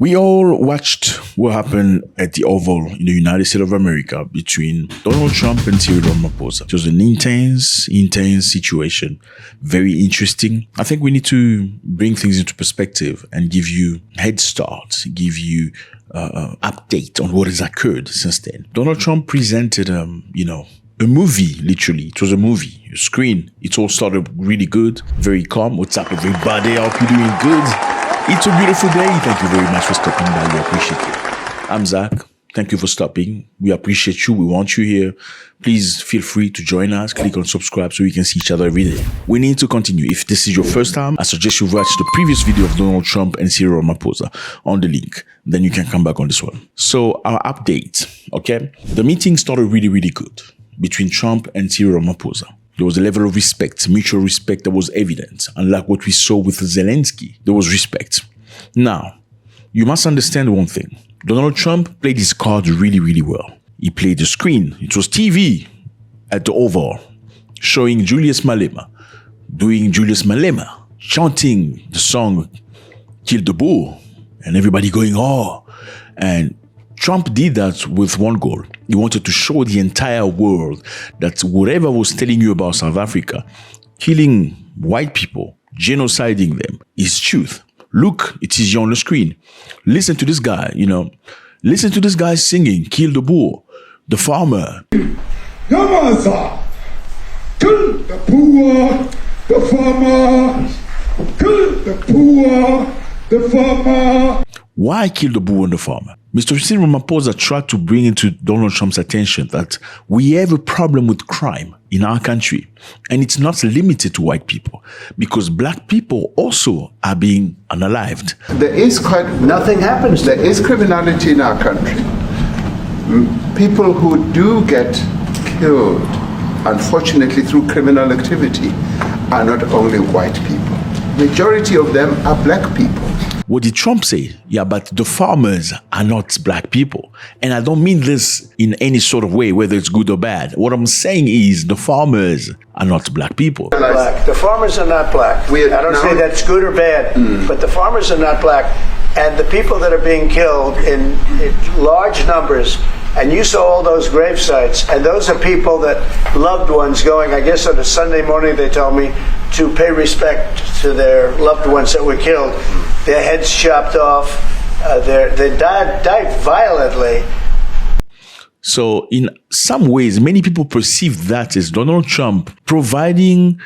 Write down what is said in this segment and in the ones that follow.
We all watched what happened at the Oval in the United States of America between Donald Trump and Ramaposa. It was an intense situation. Very interesting. I think we need to bring things into perspective and give you head start, give you update on what has occurred since then. Donald Trump presented, a movie, literally. It was a movie, a screen. It all started really good, very calm. What's up, everybody? I hope you're doing good. It's a beautiful day. Thank you very much for stopping by. We appreciate it. I'm Zack. Thank you for stopping. We appreciate you. We want you here. Please feel free to join us. Click on subscribe so we can see each other every day. We need to continue. If this is your first time, I suggest you watch the previous video of Donald Trump and Ramaposa on the link. Then you can come back on this one. So our update, okay? The meeting started really good between Trump and Ramaposa. There was a level of respect, mutual respect that was evident. Unlike what we saw with Zelensky, there was respect. Now, you must understand one thing. Donald Trump played his cards really well. He played the screen. It was TV at the Oval, showing Julius Malema, doing Julius Malema, chanting the song, Kill the Bull, and everybody going, oh. And Trump did that with one goal. He wanted to show the entire world that whatever was telling you about South Africa, killing white people, genociding them, is truth. Look, it is here on the screen. Listen to this guy, Listen to this guy singing, Kill the Bull, the farmer. Yamaza, kill the poor, the farmer, kill the poor, the farmer. Why kill the bull and the farmer? Mr. Ramaposa tried to bring into Donald Trump's attention that we have a problem with crime in our country. And it's not limited to white people, because black people also are being unalived. There is nothing happens. There is criminality in our country. People who do get killed, unfortunately, through criminal activity are not only white people. Majority of them are black people. What did Trump say? Yeah, but the farmers are not black people. And I don't mean this in any sort of way, whether it's good or bad. What I'm saying is the farmers are not black people. Black. The farmers are not black. I don't say that's good or bad, but the farmers are not black. And the people that are being killed in large numbers, and you saw all those grave sites, and those are people that loved ones going, I guess on a Sunday morning, they told me, to pay respect to their loved ones that were killed. Their heads chopped off. They died violently. So in some ways, many people perceive that as Donald Trump providing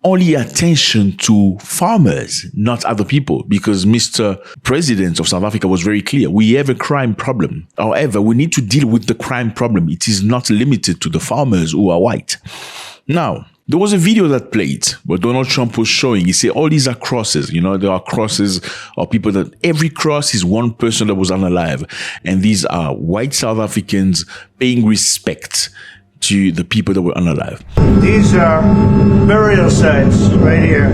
only attention to farmers, not other people, because Mr. President of South Africa was very clear. We have a crime problem. However, we need to deal with the crime problem. It is not limited to the farmers who are white. Now, there was a video that played where Donald Trump was showing, he said, all these are crosses. There are crosses of people that every cross is one person that was unalive. And these are white South Africans paying respect to the people that were unalive. These are burial sites right here.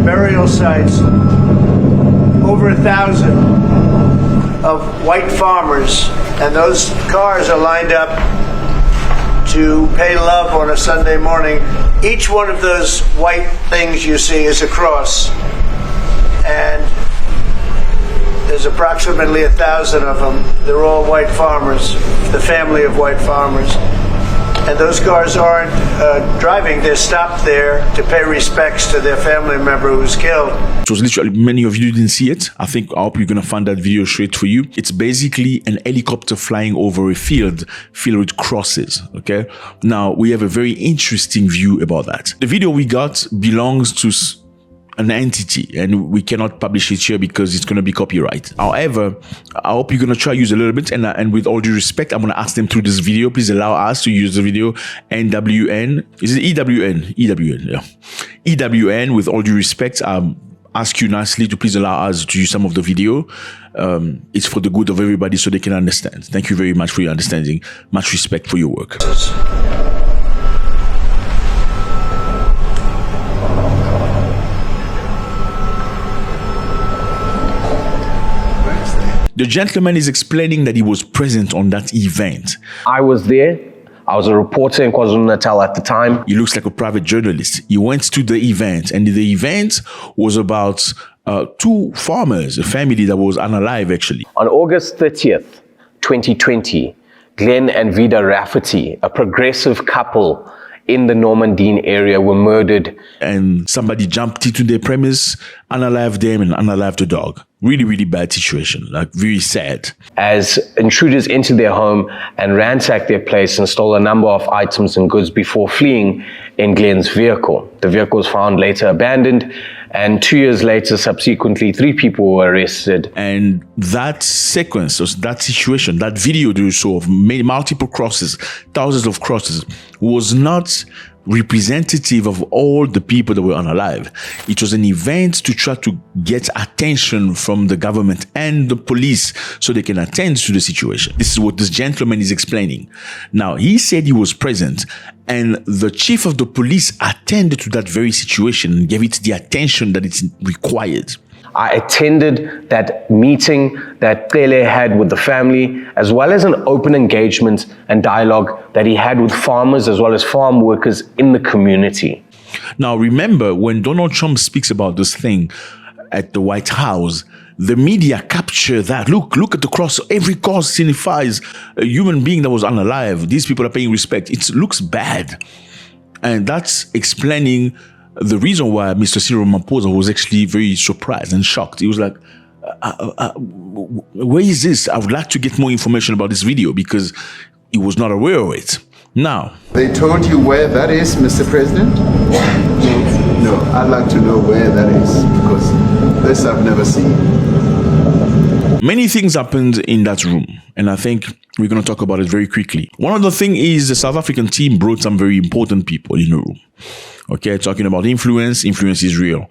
Burial sites. Over 1,000 of white farmers. And those cars are lined up to pay love on a Sunday morning. Each one of those white things you see is a cross. And there's approximately 1,000 of them. They're all white farmers, the family of white farmers. And those cars aren't driving, they're stopped there to pay respects to their family member who's killed. It was literally, many of you didn't see it. I hope you're going to find that video straight for you. It's basically an helicopter flying over a field filled with crosses, okay? Now, we have a very interesting view about that. The video we got belongs to an entity, and we cannot publish it here because it's going to be copyright. However, I hope you're going to try use a little bit, and with all due respect, I'm going to ask them through this video, please allow us to use the video. NWN, is it EWN? EWN, yeah. EWN, with all due respect, ask you nicely to please allow us to use some of the video. It's for the good of everybody so they can understand. Thank you very much for your understanding. Much respect for your work. The gentleman is explaining that he was present on that event. I was there. I was a reporter in KwaZulu-Natal at the time. He looks like a private journalist. He went to the event, and the event was about two farmers, a family that was unalive actually. On August 30th, 2020, Glenn and Vida Rafferty, a progressive couple in the Normandin area, were murdered. And somebody jumped into their premise, unalived them and unalived the dog. Really, really bad situation, like very sad. As intruders entered their home and ransacked their place and stole a number of items and goods before fleeing in Glenn's vehicle. The vehicle was found later abandoned, and 2 years later, subsequently, 3 people were arrested. And that sequence, that situation, that video that you saw of multiple crosses, thousands of crosses, was not representative of all the people that were unalive. It was an event to try to get attention from the government and the police so they can attend to the situation. This is what this gentleman is explaining. Now, he said he was present, and the chief of the police attended to that very situation and gave it the attention that it's required. I attended that meeting that Pele had with the family, as well as an open engagement and dialogue that he had with farmers as well as farm workers in the community. Now, remember, when Donald Trump speaks about this thing at the White House, the media capture that. Look at the cross. Every cross signifies a human being that was unalive. These people are paying respect. It looks bad. And that's explaining the reason why Mr. Cyril Ramaposa was actually very surprised and shocked. He was like, where is this? I would like to get more information about this video, because he was not aware of it. Now, They told you where that is, Mr. President? No, I'd like to know where that is, because this I've never seen. many things happened in that room, and I think we're going to talk about it very quickly. One of the things is the South African team brought some very important people in the room. Okay, talking about influence. Influence is real.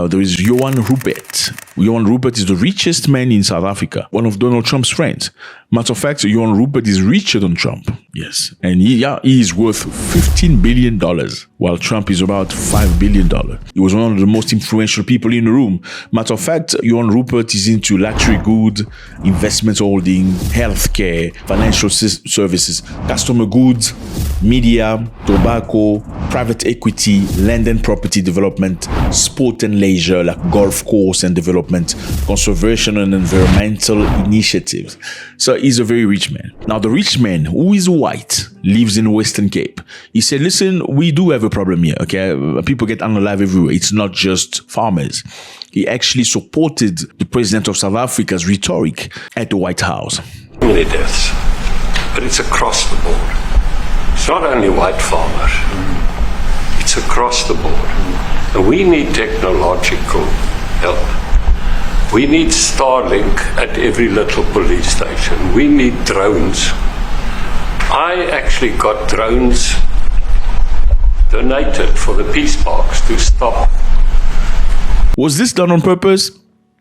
There is Johan Rupert. Johan Rupert is the richest man in South Africa, one of Donald Trump's friends. Matter of fact, Johan Rupert is richer than Trump. Yes. And he is worth $15 billion, while Trump is about $5 billion. He was one of the most influential people in the room. Matter of fact, Johan Rupert is into luxury goods, investment holding, healthcare, financial services, customer goods, media, tobacco, private equity, land and property development, sport and leisure like golf course and development, conservation and environmental initiatives. So he's a very rich man. Now, the rich man, who is white, lives in Western Cape. He said, listen, we do have a problem here, okay? People get unalive everywhere. It's not just farmers. He actually supported the president of South Africa's Rhetoric at the White House. Many deaths, but it's across the board. It's not only white farmers, it's across the board. And we need technological help. We need Starlink at every little police station. We need drones. I actually got drones donated for the peace parks to stop. Was this done on purpose?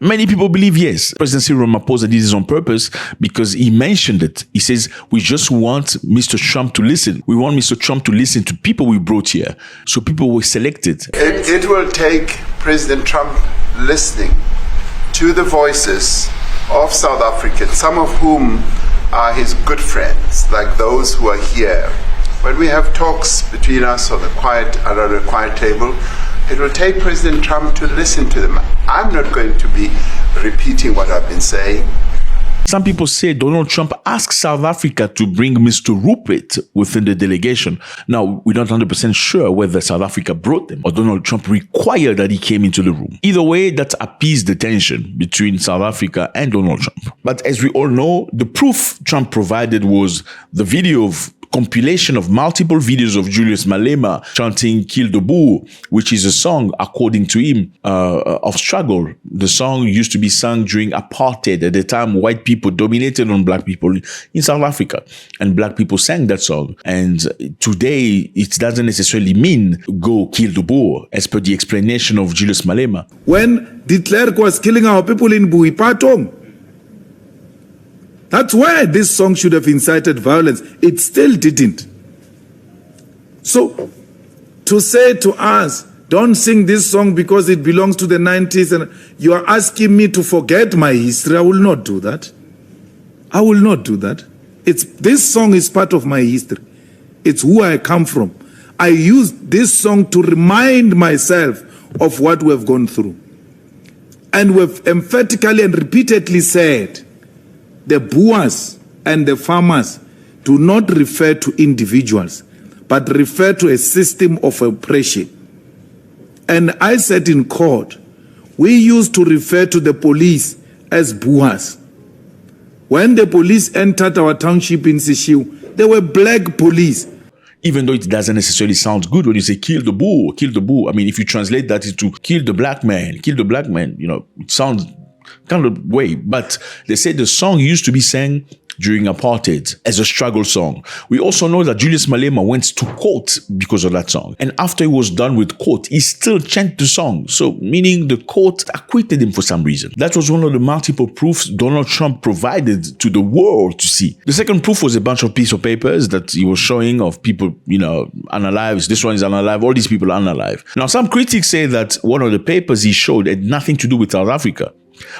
Many people believe yes. President Cyril Ramaposa did this on purpose because he mentioned it. He says, we just want Mr. Trump to listen. We want Mr. Trump to listen to people we brought here. So people were selected. It will take President Trump listening to the voices of South Africans, some of whom are his good friends, like those who are here. When we have talks between us on around the quiet table, it will take President Trump to listen to them. I'm not going to be repeating what I've been saying. Some people say Donald Trump asked South Africa to bring Mr. Rupert within the delegation. Now, we're not 100% sure whether South Africa brought them or Donald Trump required that he came into the room. Either way, that appeased the tension between South Africa and Donald Trump. But as we all know, the proof Trump provided was the video of compilation of multiple videos of Julius Malema chanting "Kill the Boer," which is a song, according to him, of struggle. The song used to be sung during apartheid. At the time, white people dominated on black people in South Africa, and black people sang that song. And today, it doesn't necessarily mean go kill the Boer, as per the explanation of Julius Malema. When de Klerk was killing our people in Buipatong, that's where this song should have incited violence. It still didn't. So, to say to us, don't sing this song because it belongs to the 90s and you are asking me to forget my history, I will not do that. I will not do that. This song is part of my history. It's who I come from. I used this song to remind myself of what we've gone through. And we've emphatically and repeatedly said, the Boers and the farmers do not refer to individuals, but refer to a system of oppression. And I said in court, we used to refer to the police as Boers. When the police entered our township in Sishiu, they were black police. Even though it doesn't necessarily sound good when you say kill the Boer, kill the Boer. I mean, if you translate that into kill the black man, it sounds kind of way. But they say the song used to be sang during apartheid as a struggle song. We also know that Julius Malema went to court because of that song. And after he was done with court, he still chanted the song. So meaning the court acquitted him for some reason. That was one of the multiple proofs Donald Trump provided to the world to see. The second proof was a bunch of piece of papers that he was showing of people, unalive. This one is unalive. All these people are unalive. Now, some critics say that one of the papers he showed had nothing to do with South Africa.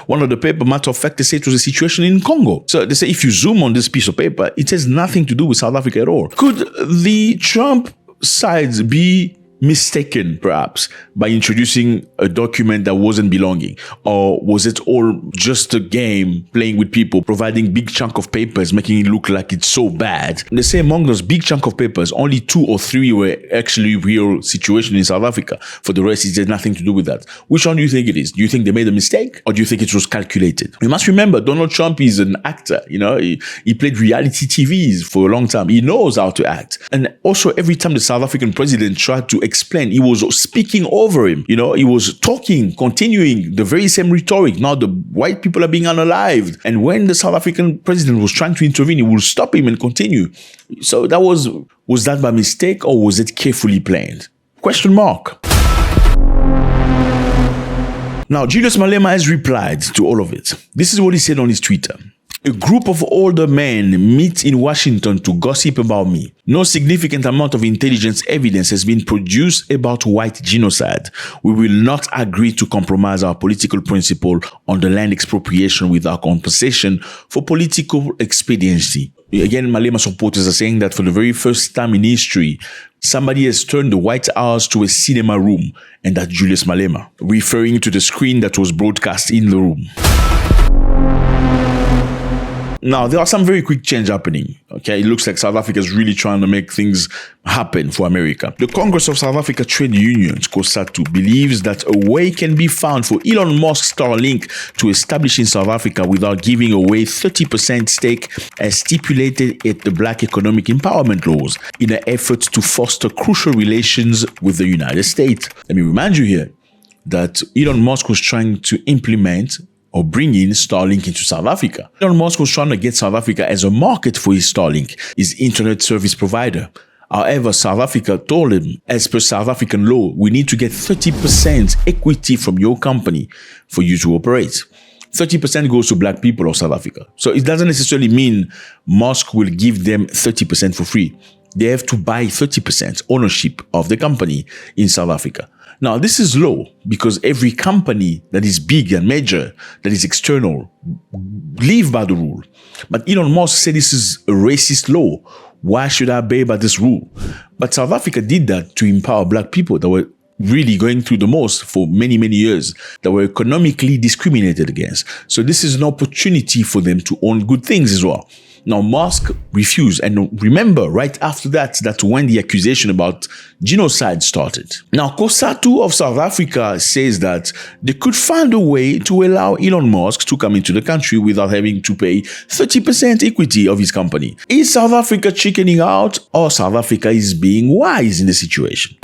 One of the paper, matter of fact, they say it was a situation in Congo. So they say if you zoom on this piece of paper, it has nothing to do with South Africa at all. Could the Trump sides be mistaken, perhaps, by introducing a document that wasn't belonging? Or was it all just a game playing with people, providing big chunk of papers, making it look like it's so bad? They say among those big chunk of papers, only 2 or 3 were actually real situation in South Africa. For the rest, it has nothing to do with that. Which one do you think it is? Do you think they made a mistake? Or do you think it was calculated? You must remember, Donald Trump is an actor. He played reality TVs for a long time. He knows how to act. And also, every time the South African president tried to explain, he was speaking over him. He was talking, continuing the very same rhetoric. Now the white people are being unalived. And when the South African president was trying to intervene, he would stop him and continue. So that was that by mistake, or was it carefully planned? Question mark. Now, Julius Malema has replied to all of it. This is what he said on his Twitter. A group of older men meet in Washington to gossip about me. No significant amount of intelligence evidence has been produced about white genocide. We will not agree to compromise our political principle on the land expropriation without compensation for political expediency. Again, Malema supporters are saying that for the very first time in history, somebody has turned the White House to a cinema room, and that's Julius Malema, referring to the screen that was broadcast in the room. Now, there are some very quick change happening. Okay, it looks like South Africa is really trying to make things happen for America. The Congress of South Africa Trade Unions, COSATU, believes that a way can be found for Elon Musk's Starlink to establish in South Africa without giving away 30% stake as stipulated at the Black Economic Empowerment laws in an effort to foster crucial relations with the United States. Let me remind you here that Elon Musk was trying to implement or bring in Starlink into South Africa. Elon Musk was trying to get South Africa as a market for his Starlink, his internet service provider. However, South Africa told him, as per South African law, we need to get 30% equity from your company for you to operate. 30% goes to black people of South Africa. So it doesn't necessarily mean Musk will give them 30% for free. They have to buy 30% ownership of the company in South Africa. Now, this is low because every company that is big and major, that is external, live by the rule. But Elon Musk said this is a racist law. Why should I obey by this rule? But South Africa did that to empower black people that were really going through the most for many, many years, that were economically discriminated against. So this is an opportunity for them to own good things as well. Now, Musk refused. And remember, right after that, that's when the accusation about genocide started. Now, COSATU of South Africa says that they could find a way to allow Elon Musk to come into the country without having to pay 30% equity of his company. Is South Africa chickening out, or South Africa is being wise in the situation?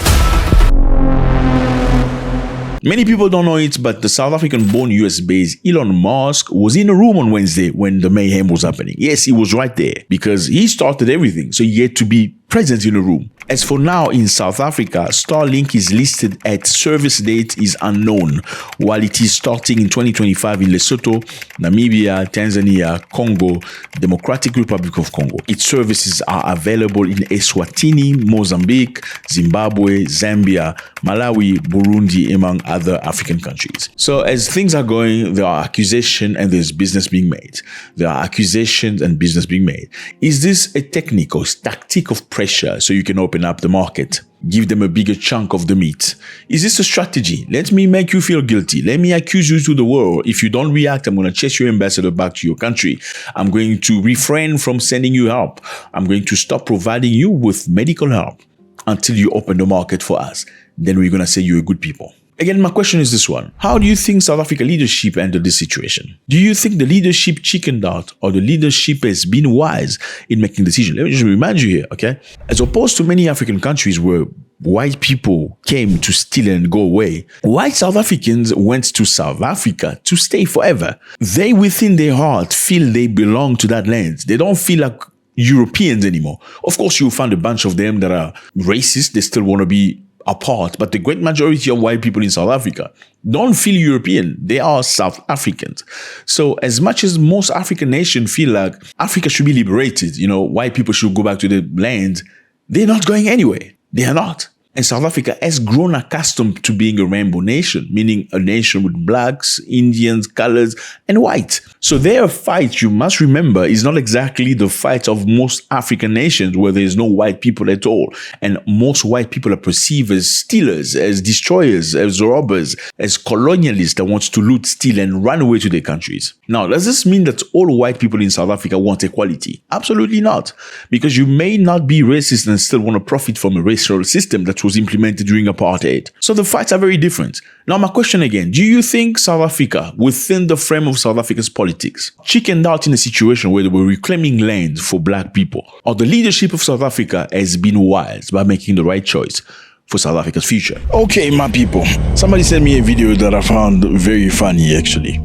Many people don't know it, but the South African-born US-based Elon Musk was in a room on Wednesday when the mayhem was happening. Yes, he was right there because he started everything, so he had to be present in a room. As for now, in South Africa, Starlink is listed at service date is unknown, while it is starting in 2025 in Lesotho, Namibia, Tanzania, Congo, Democratic Republic of Congo. Its services are available in Eswatini, Mozambique, Zimbabwe, Zambia, Malawi, Burundi, among other African countries. So as things are going, there are accusations and there's business being made. There are accusations and business being made. Is this a technique or tactic of pressure so you can open open up the market. Give them a bigger chunk of the meat. Is this a strategy? Let me make you feel guilty. Let me accuse you to the world. If you don't react, I'm going to chase your ambassador back to your country. I'm going to refrain from sending you help. I'm going to stop providing you with medical help until you open the market for us. Then we're going to say you're good people. Again, my question is this one. How do you think South Africa leadership handled this situation? Do you think the leadership chickened out or the leadership has been wise in making decisions? Let me just remind you here, okay? As opposed to many African countries where white people came to steal and go away, white South Africans went to South Africa to stay forever. They, within their heart, feel they belong to that land. They don't feel like Europeans anymore. Of course, you'll find a bunch of them that are racist. They still want to be apart, but the great majority of white people in South Africa don't feel European. They are South Africans. So as much as most African nations feel like Africa should be liberated, white people should go back to the land, they're not going anywhere. They are not. And South Africa has grown accustomed to being a rainbow nation, meaning a nation with blacks, Indians, colors, and white. So their fight, you must remember, is not exactly the fight of most African nations where there is no white people at all. And most white people are perceived as stealers, as destroyers, as robbers, as colonialists that want to loot, steal, and run away to their countries. Now, does this mean that all white people in South Africa want equality? Absolutely not. Because you may not be racist and still want to profit from a racial system that was implemented during apartheid. So the fights are very different. Now, my question again, do you think South Africa, within the frame of South Africa's politics, chickened out in a situation where they were reclaiming land for black people? Or the leadership of South Africa has been wise by making the right choice for South Africa's future? Okay, my people, somebody sent me a video that I found very funny, actually.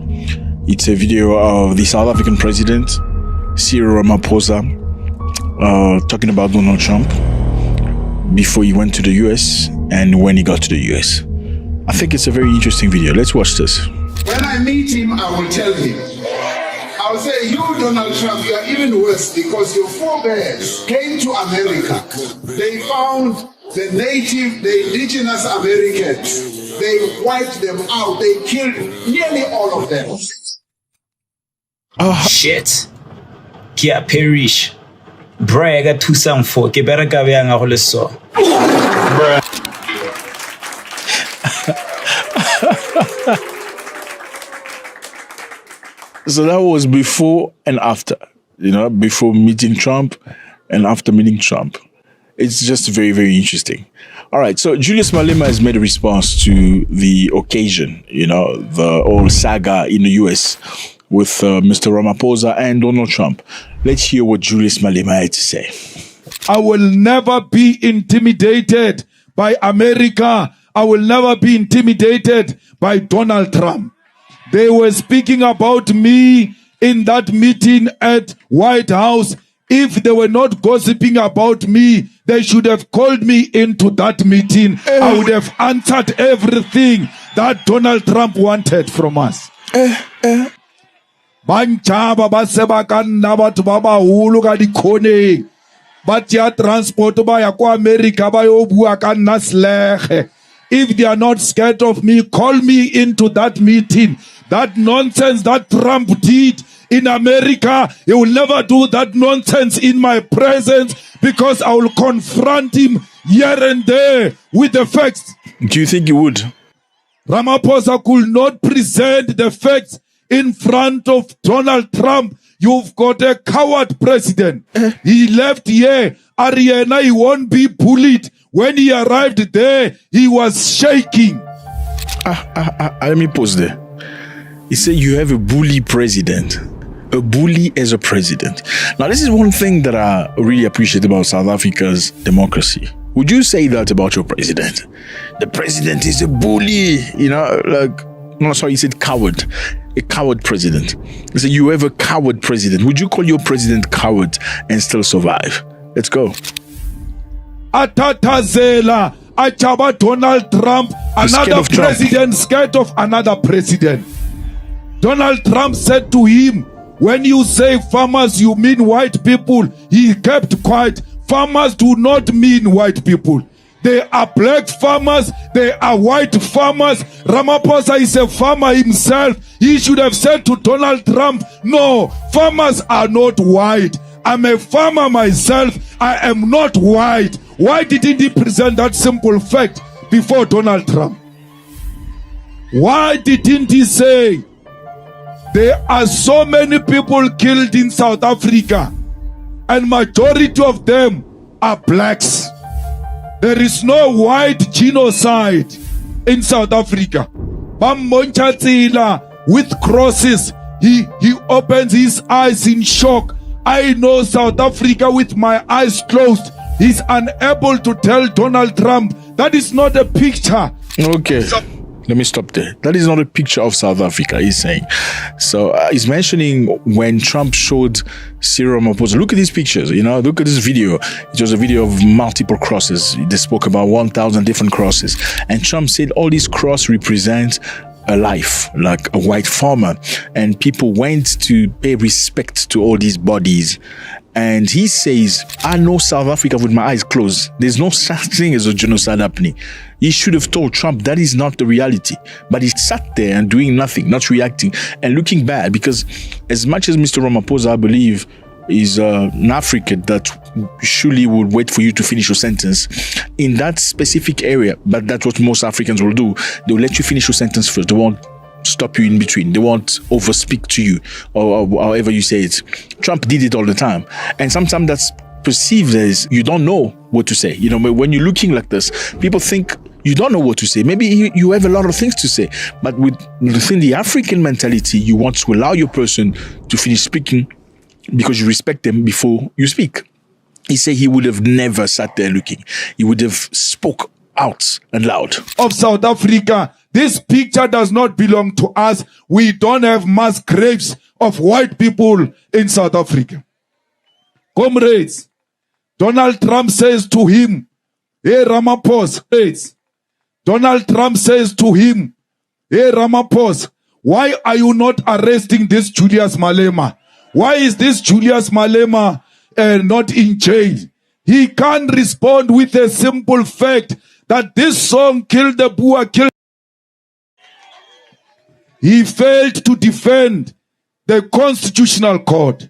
It's a video of the South African president, Cyril Ramaposa, talking about Donald Trump before he went to the US and when he got to the US. I think it's a very interesting video. Let's watch this. When I meet him, I will tell him. I will say, you, Donald Trump, you are even worse because your forebears came to America. They found the native, the indigenous Americans. They wiped them out. They killed nearly all of them. Shit. Kia perish. Bruh, I got 274. Ke bereka bjang a go le so. So that was before and after, before meeting Trump and after meeting Trump. It's just very, very interesting. All right, so Julius Malema has made a response to the occasion, the whole saga in the US with Mr. Ramaposa and Donald Trump. Let's hear what Julius Malema had to say. I will never be intimidated by America. I will never be intimidated by Donald Trump. They were speaking about me in that meeting at White House. If they were not gossiping about me, they should have called me into that meeting. I would have answered everything that Donald Trump wanted from us. Banchaba ba seba ka nna batho ba baholo ka dikhoneng ba tia transport ba ya kwa America ba yo bua ka nna slege. If they are not scared of me, call me into that meeting. That nonsense that Trump did in America, he will never do that nonsense in my presence because I will confront him here and there with the facts. Do you think he would? Ramaphosa could not present the facts in front of Donald Trump. You've got a coward president. He left here. Ariana, he won't be bullied. When he arrived there, he was shaking. Let me pause there. He said you have a bully president. A bully as a president. Now, this is one thing that I really appreciate about South Africa's democracy. Would you say that about your president? The president is a bully, he said coward. A coward president. He said, you have a coward president. Would you call your president coward and still survive? Let's go. Atatazela, Achaba Donald Trump, another president scared of another president. Donald Trump said to him, when you say farmers, you mean white people. He kept quiet. Farmers do not mean white people. They are black farmers. They are white farmers. Ramaphosa is a farmer himself. He should have said to Donald Trump, no, farmers are not white. I'm a farmer myself. I am not white. Why didn't he present that simple fact before Donald Trump? Why didn't he say there are so many people killed in South Africa and majority of them are blacks? There is no white genocide in South Africa. Bammonchatsila with crosses. He opens his eyes in shock. I know South Africa with my eyes closed. He's unable to tell Donald Trump that is not a picture. Okay. Let me stop there. That is not a picture of South Africa, he's saying. So he's mentioning when Trump showed Cyril Ramaposa, look at these pictures, look at this video. It was a video of multiple crosses. They spoke about 1,000 different crosses. And Trump said all these crosses represent a life, like a white farmer. And people went to pay respect to all these bodies. And he says, I know South Africa with my eyes closed. There's no such thing as a genocide happening. He should have told Trump that is not the reality. But he sat there and doing nothing, not reacting and looking bad. Because as much as Mr. Ramaposa, I believe, is an African that surely would wait for you to finish your sentence in that specific area. But that's what most Africans will do. They will let you finish your sentence first. They won't stop you in between. They won't overspeak to you or however you say it. Trump did it all the time. And sometimes that's perceived as you don't know what to say. When you're looking like this, people think you don't know what to say. Maybe you have a lot of things to say. But within the African mentality, you want to allow your person to finish speaking because you respect them before you speak. He said he would have never sat there looking. He would have spoke out and loud. Of South Africa, this picture does not belong to us. We don't have mass graves of white people in South Africa. Comrades, Donald Trump says to him, hey Ramaposa, Donald Trump says to him, hey Ramaposa, why are you not arresting this Julius Malema? Why is this Julius Malema not in jail? He can't respond with a simple fact that this song killed the Boer, killed. He failed to defend the Constitutional Court.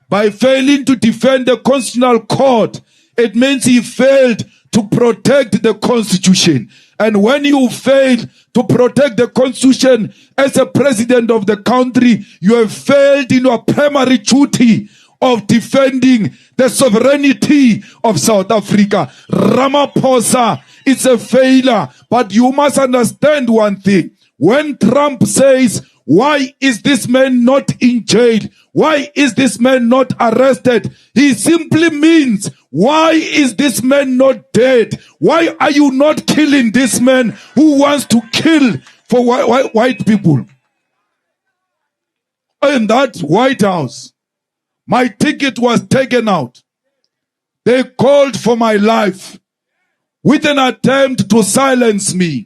By failing to defend the Constitutional Court, it means he failed to protect the Constitution. And when you fail to protect the Constitution as a president of the country, you have failed in your primary duty of defending the sovereignty of South Africa. Ramaposa, it's a failure. But you must understand one thing. When Trump says, why is this man not in jail? Why is this man not arrested? He simply means, why is this man not dead? Why are you not killing this man who wants to kill for white people? In that White House, my ticket was taken out. They called for my life with an attempt to silence me.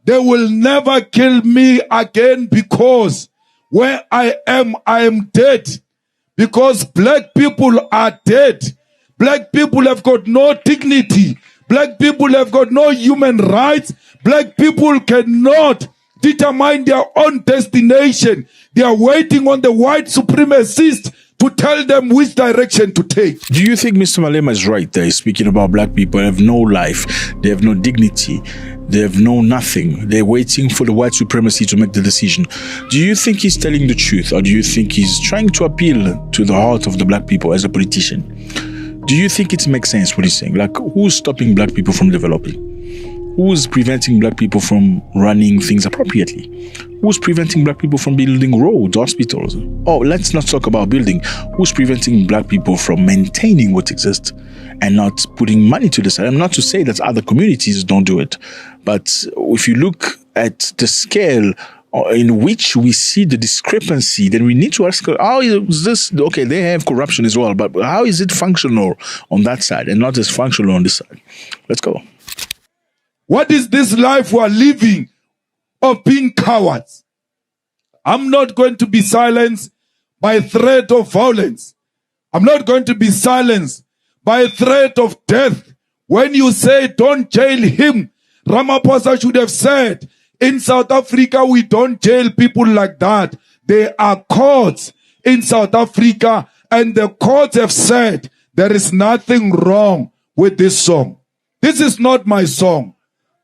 They will never kill me again because where I am dead. Because black people are dead. Black people have got no dignity. Black people have got no human rights. Black people cannot determine their own destination. They are waiting on the white supremacists to tell them which direction to take. Do you think Mr. Malema is right there? He's speaking about black people have no life, they have no dignity, they have no nothing. They're waiting for the white supremacy to make the decision. Do you think he's telling the truth, or do you think he's trying to appeal to the heart of the black people as a politician? Do you think it makes sense what he's saying? Like, who's stopping black people from developing? Who's preventing black people from running things appropriately? Who's preventing black people from building roads, hospitals? Oh, let's not talk about building. Who's preventing black people from maintaining what exists and not putting money to the side? I'm not to say that other communities don't do it, but if you look at the scale in which we see the discrepancy, then we need to ask, how is this? Okay, they have corruption as well, but how is it functional on that side and not as functional on this side? Let's go. What is this life we are living of being cowards? I'm not going to be silenced by threat of violence. I'm not going to be silenced by threat of death. When you say don't jail him, Ramaposa should have said, in South Africa, we don't jail people like that. There are courts in South Africa, and the courts have said there is nothing wrong with this song. This is not my song.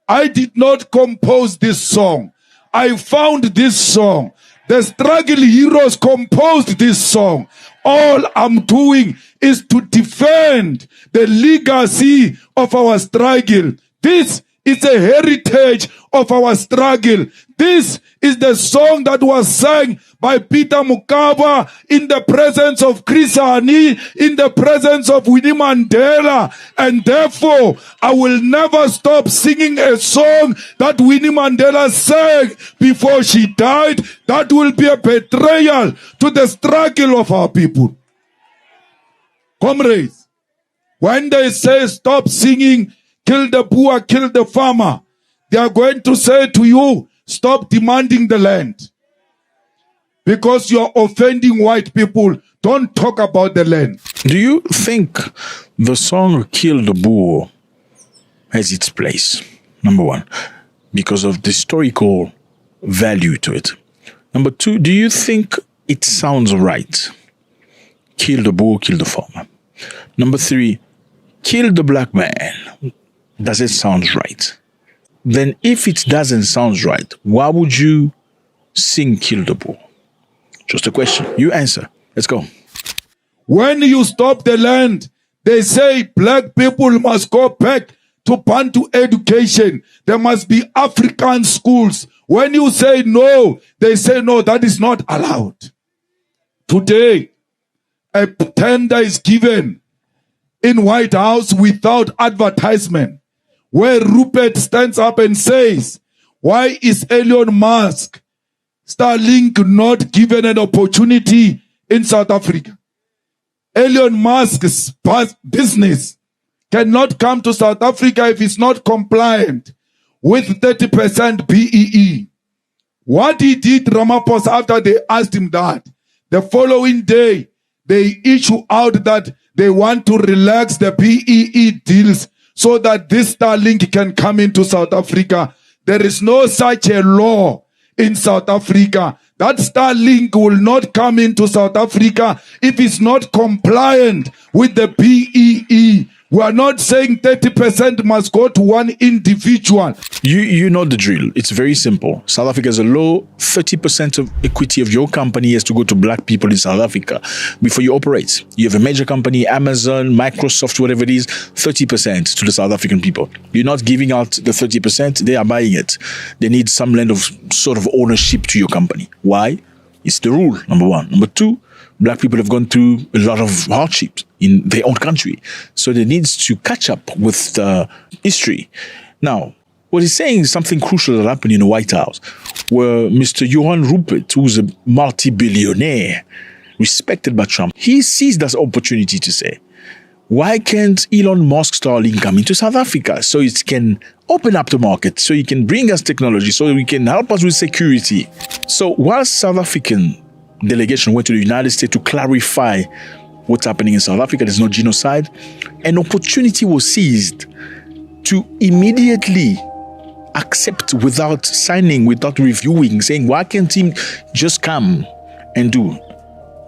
I did not compose this song. I found this song. The struggle heroes composed this song. All I'm doing is to defend the legacy of our struggle. This is a heritage of our struggle. This is the song that was sung by Peter Mokaba in the presence of Chris Hani, in the presence of Winnie Mandela. And therefore, I will never stop singing a song that Winnie Mandela sang before she died. That will be a betrayal to the struggle of our people. Comrades, when they say stop singing, kill the poor, kill the farmer, they are going to say to you, stop demanding the land. Because you are offending white people. Don't talk about the land. Do you think the song Kill the Boer has its place? Number one, because of the historical value to it. Number two, do you think it sounds right? Kill the Boer, kill the farmer. Number three, kill the black man. Does it sound right? Then if it doesn't sound right, why would you sing Kill the Boer? Just a question. You answer. Let's go. When you stop the land, they say black people must go back to Bantu education. There must be African schools. When you say no, they say no, that is not allowed. Today, a tender is given in White House without advertisement, where Rupert stands up and says, why is Elon Musk Starlink not given an opportunity in South Africa? Elon Musk's business cannot come to South Africa if it's not compliant with 30% BEE. What he did, Ramaposa, after they asked him that, the following day, they issue out that they want to relax the BEE deals so that this Starlink can come into South Africa. There is no such a law in South Africa. That Starlink will not come into South Africa if it's not compliant with the BEE. We are not saying 30% must go to one individual. You know the drill. It's very simple. South Africa has a law. 30% of equity of your company has to go to black people in South Africa before you operate. You have a major company, Amazon, Microsoft, whatever it is, 30% to the South African people. You're not giving out the 30%. They are buying it. They need some land of sort of ownership to your company. Why? It's the rule, number one. Number two, black people have gone through a lot of hardships in their own country. So they need to catch up with history. Now, what he's saying is something crucial that happened in the White House, where Mr. Johan Rupert, who's a multi-billionaire, respected by Trump, he seized that opportunity to say, why can't Elon Musk Starlink come into South Africa so it can open up the market, so he can bring us technology, so he can help us with security? So whilst South African delegation went to the United States to clarify what's happening in South Africa, there's no genocide, an opportunity was seized to immediately accept without signing, without reviewing, saying, why can't he just come and do?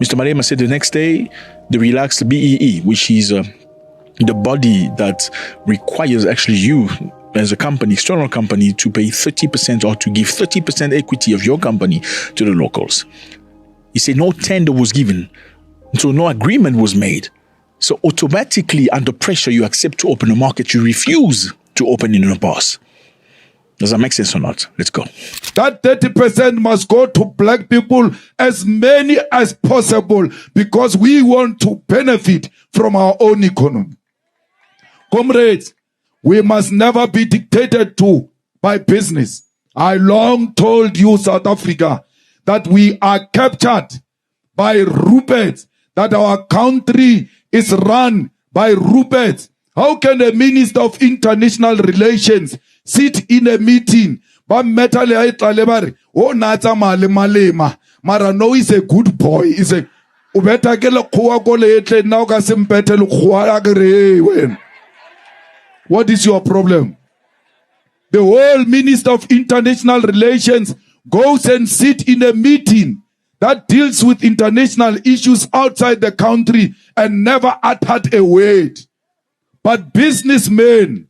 Mr. Malema said the next day, they relaxed the BEE, which is the body that requires actually you as a company, external company, to pay 30% or to give 30% equity of your company to the locals. He said no tender was given, so no agreement was made. So automatically, under pressure, you accept to open a market, you refuse to open in the past. Does that make sense or not? Let's go. That 30% must go to black people, as many as possible, because we want to benefit from our own economy. Comrades, we must never be dictated to by business. I long told you, South Africa, that we are captured by Rupert, that our country is run by Rupert. How can a minister of international relations sit in a meeting? Oh, Malema, Mara no is a good boy. Is a what is your problem? The whole minister of international relations goes and sit in a meeting that deals with international issues outside the country and never uttered a word. But businessmen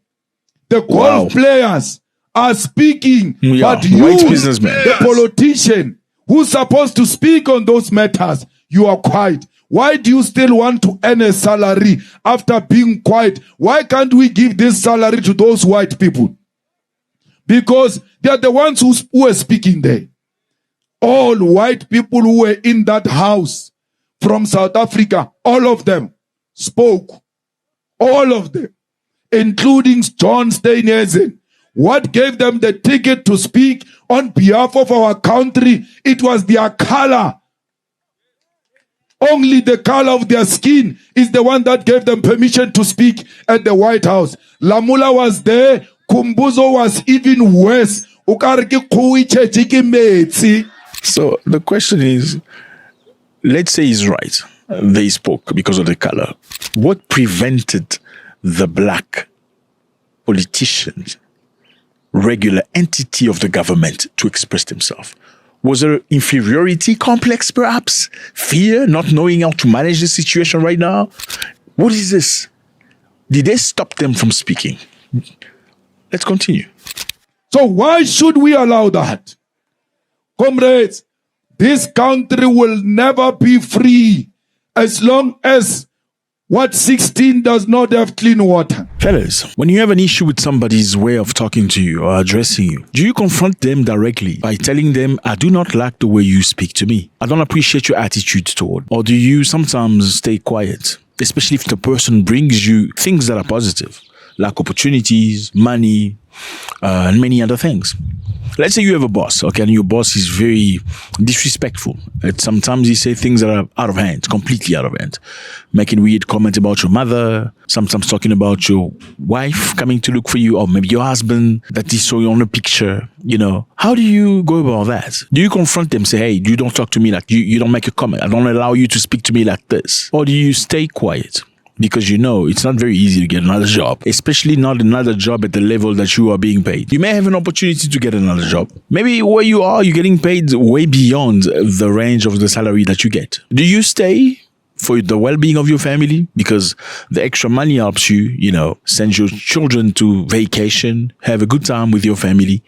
The golf players are speaking, but white you, businessmen, the politician who's supposed to speak on those matters, you are quiet. Why do you still want to earn a salary after being quiet? Why can't we give this salary to those white people? Because they are the ones who are speaking there. All white people who were in that house from South Africa, all of them spoke. All of them, including John Steinhuisen. What gave them the ticket to speak on behalf of our country? It was their color. Only the color of their skin is the one that gave them permission to speak at the White House. Lamula was there. Kumbuzo was even worse. So the question is, let's say he's right. They spoke because of the color. What prevented the black politicians, regular entity of the government, to express themselves? Was there inferiority complex, perhaps? Fear, not knowing how to manage the situation right now? What is this? Did they stop them from speaking? Let's continue. So why should we allow that? Comrades, this country will never be free as long as What 16 does not have clean water? Fellas, when you have an issue with somebody's way of talking to you or addressing you, do you confront them directly by telling them, I do not like the way you speak to me. I don't appreciate your attitude toward. Or do you sometimes stay quiet, especially if the person brings you things that are positive, like opportunities, money, and many other things? Let's say you have a boss, okay, and your boss is very disrespectful. Sometimes he says things that are out of hand, completely out of hand. Making weird comments about your mother, sometimes talking about your wife coming to look for you, or maybe your husband that he saw you on a picture, you know. How do you go about that? Do you confront them, say, hey, you don't talk to me like, you don't make a comment. I don't allow you to speak to me like this. Or do you stay quiet? Because you know it's not very easy to get another job, especially not another job at the level that you are being paid. You may have an opportunity to get another job. Maybe where you are, you're getting paid way beyond the range of the salary that you get. Do you stay for the well-being of your family? Because the extra money helps you, you know, send your children to vacation, have a good time with your family.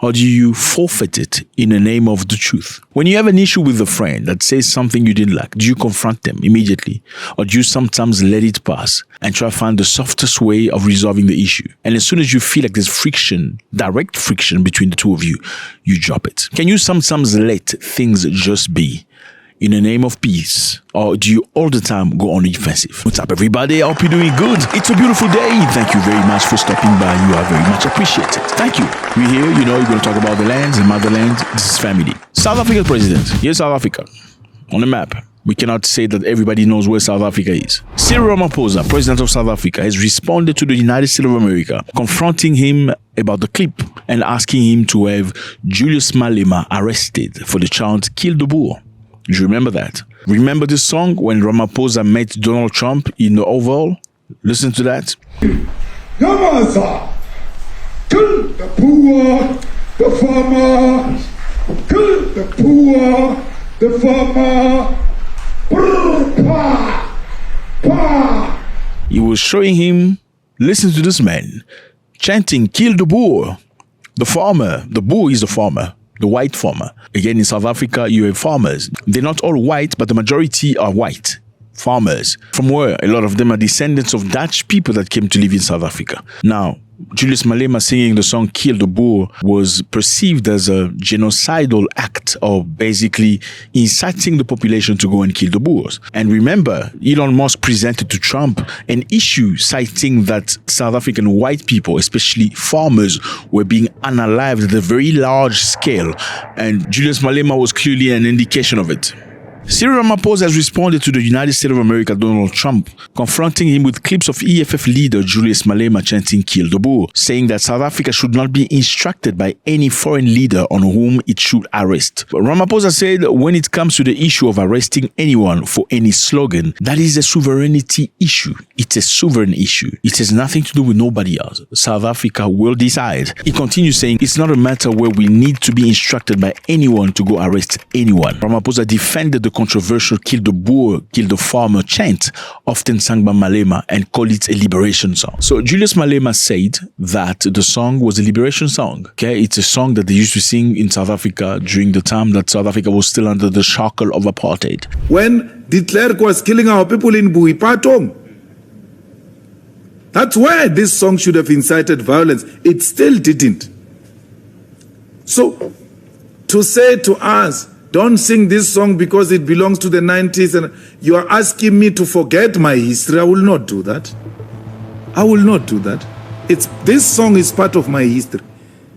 Or do you forfeit it in the name of the truth? When you have an issue with a friend that says something you didn't like, do you confront them immediately? Or do you sometimes let it pass and try to find the softest way of resolving the issue? And as soon as you feel like there's friction, direct friction between the two of you, you drop it. Can you sometimes let things just be in the name of peace? Or do you all the time go on the defensive? What's up, everybody? I hope you're doing good. It's a beautiful day. Thank you very much for stopping by. You are very much appreciated. Thank you. We're here, you know, we're going to talk about the lands and motherland. This is family. South Africa's president. Here's South Africa on the map. We cannot say that everybody knows where South Africa is. Cyril Ramaposa, president of South Africa, has responded to the United States of America, confronting him about the clip and asking him to have Julius Malema arrested for the chant, "Kill the Boer." Do you remember that? Remember this song when Ramaposa met Donald Trump in the Oval? Listen to that. Yamaza, kill the poor, the farmer, kill the poor, the farmer. Brr, pa, pa. He was showing him, listen to this man, chanting, "Kill the Boer." The farmer, the Boer is the farmer. The white farmer. Again, in South Africa, you have farmers. They're not all white, but the majority are white farmers. From where? A lot of them are descendants of Dutch people that came to live in South Africa. Now, Julius Malema singing the song "Kill the Boer" was perceived as a genocidal act of basically inciting the population to go and kill the Boers. And remember, Elon Musk presented to Trump an issue citing that South African white people, especially farmers, were being unalived at a very large scale. And Julius Malema was clearly an indication of it. Cyril Ramaposa has responded to the United States of America Donald Trump, confronting him with clips of EFF leader Julius Malema chanting "Kill the Boer," saying that South Africa should not be instructed by any foreign leader on whom it should arrest. But Ramaposa said when it comes to the issue of arresting anyone for any slogan, that is a sovereignty issue. It's a sovereign issue. It has nothing to do with nobody else. South Africa will decide. He continues saying it's not a matter where we need to be instructed by anyone to go arrest anyone. Ramaphosa defended the the controversial "Kill the Boer, Kill the Farmer" chant, often sung by Malema, and called it a liberation song. So Julius Malema said that the song was a liberation song. Okay, it's a song that they used to sing in South Africa during the time that South Africa was still under the shackle of apartheid. When de Klerk was killing our people in Buipatong, that's where this song should have incited violence. It still didn't. So, to say to us, don't sing this song because it belongs to the 90s and you are asking me to forget my history, I will not do that. I will not do that. This song is part of my history.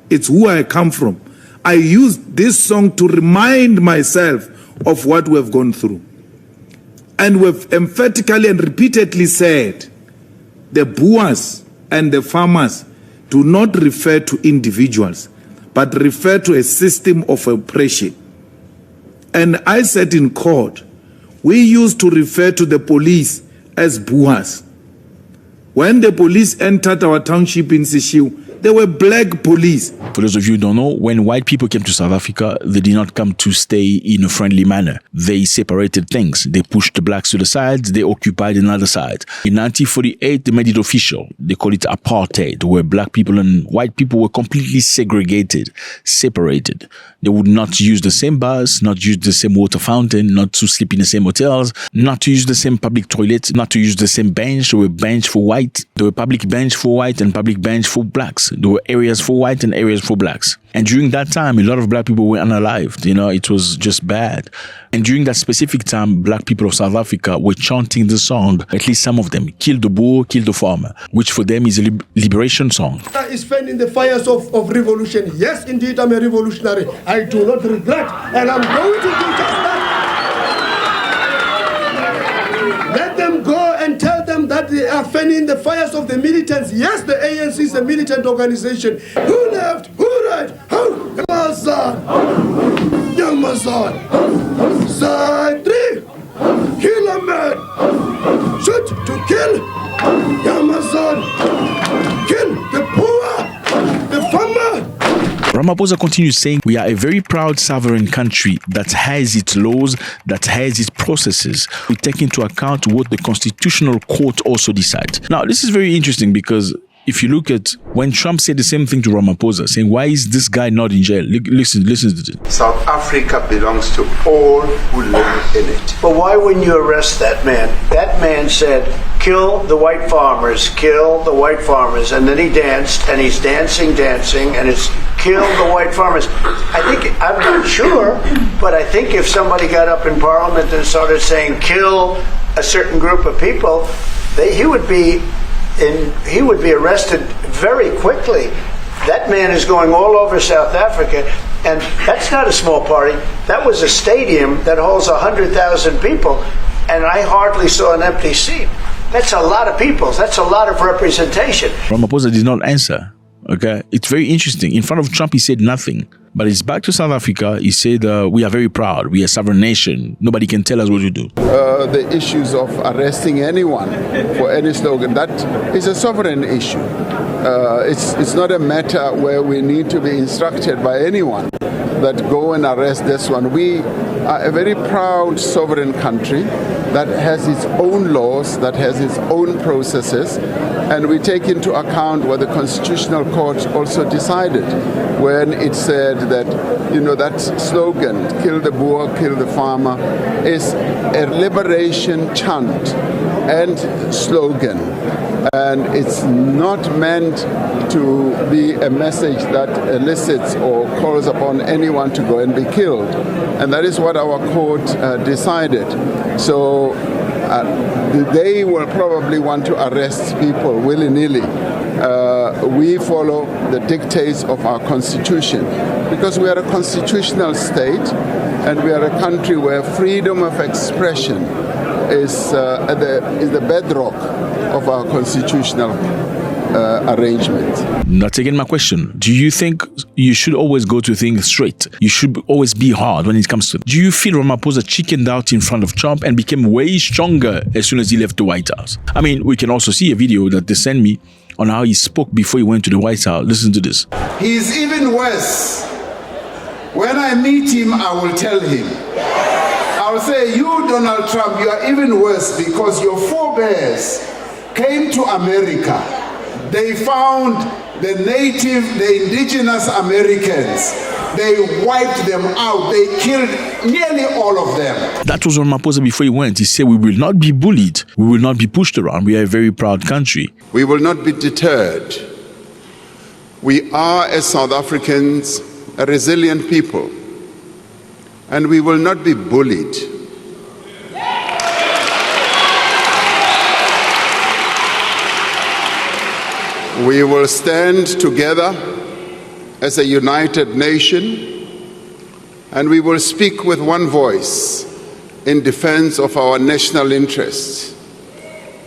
It's who I come from. I use this song to remind myself of what we've gone through. And we've emphatically and repeatedly said, the Boers and the farmers do not refer to individuals, but refer to a system of oppression. And I said in court, we used to refer to the police as Boers. When the police entered our township in Sishiu, they were black police. For those of you who don't know, when white people came to South Africa, they did not come to stay in a friendly manner. They separated things. They pushed the blacks to the sides. They occupied another side. In 1948, they made it official. They call it apartheid, where black people and white people were completely segregated, separated. They would not use the same bus, not use the same water fountain, not to sleep in the same hotels, not to use the same public toilets, not to use the same bench. There were bench for white. There were public bench for white and public bench for blacks. There were areas for white and areas for blacks. And during that time, a lot of black people were unalived. You know, it was just bad. And during that specific time, black people of South Africa were chanting the song, at least some of them, "Kill the Boer, Kill the Farmer," which for them is a liberation song. Is fanning the fires of revolution. Yes, indeed, I'm a revolutionary. I do not regret, and I'm going to do just that. Let them go and tell them that they are fanning the fires of the militants. Yes, the ANC is a militant organization. Who left? Who right? Who? Mazan. Young Mazan. Side 3. Kill a man. Shoot to kill. Young Mazan. Kill the poor. The farmer. Ramaposa continues saying, we are a very proud sovereign country that has its laws, that has its processes. We take into account what the Constitutional Court also decides. Now, this is very interesting because if you look at when Trump said the same thing to Ramaposa, saying, why is this guy not in jail? Listen to this. South Africa belongs to all who live in it. But why wouldn't you arrest that man? That man said, kill the white farmers, kill the white farmers. And then he danced, and he's dancing, and it's kill the white farmers. I'm not sure, but I think if somebody got up in Parliament and started saying, kill a certain group of people, he would be arrested very quickly. That man is going all over South Africa, and that's not a small party. That was a stadium that holds 100,000 people, and I hardly saw an empty seat. That's a lot of people. That's a lot of representation. Ramaposa did not answer. Okay, it's very interesting. In front of Trump, he said nothing. But he's back to South Africa. He said, we are very proud. We are a sovereign nation. Nobody can tell us what to do. The issues of arresting anyone for any slogan, that is a sovereign issue. It's not a matter where we need to be instructed by anyone that go and arrest this one. We are a very proud sovereign country that has its own laws, that has its own processes, and we take into account what the Constitutional Court also decided when it said that, that slogan, kill the Boer, kill the farmer, is a liberation chant and slogan. And it's not meant to be a message that elicits or calls upon anyone to go and be killed. And that is what our court decided. So they will probably want to arrest people willy-nilly. We follow the dictates of our constitution because we are a constitutional state and we are a country where freedom of expression is the bedrock of our constitutional arrangement. Not again my question. Do you think you should always go to things straight? You should always be hard when it comes to it. Do you feel Ramaposa chickened out in front of Trump and became way stronger as soon as he left the White House? I mean, we can also see a video that they sent me on how he spoke before he went to the White House. Listen to this. He's even worse. When I meet him, I will tell him. I'll say you, Donald Trump, you are even worse because your forebears came to America. They found the indigenous Americans. They wiped them out. They killed nearly all of them. That was Ramaposa before he went. He said, we will not be bullied. We will not be pushed around. We are a very proud country. We will not be deterred. We are, as South Africans, a resilient people. And we will not be bullied. We will stand together as a united nation, and we will speak with one voice in defense of our national interests,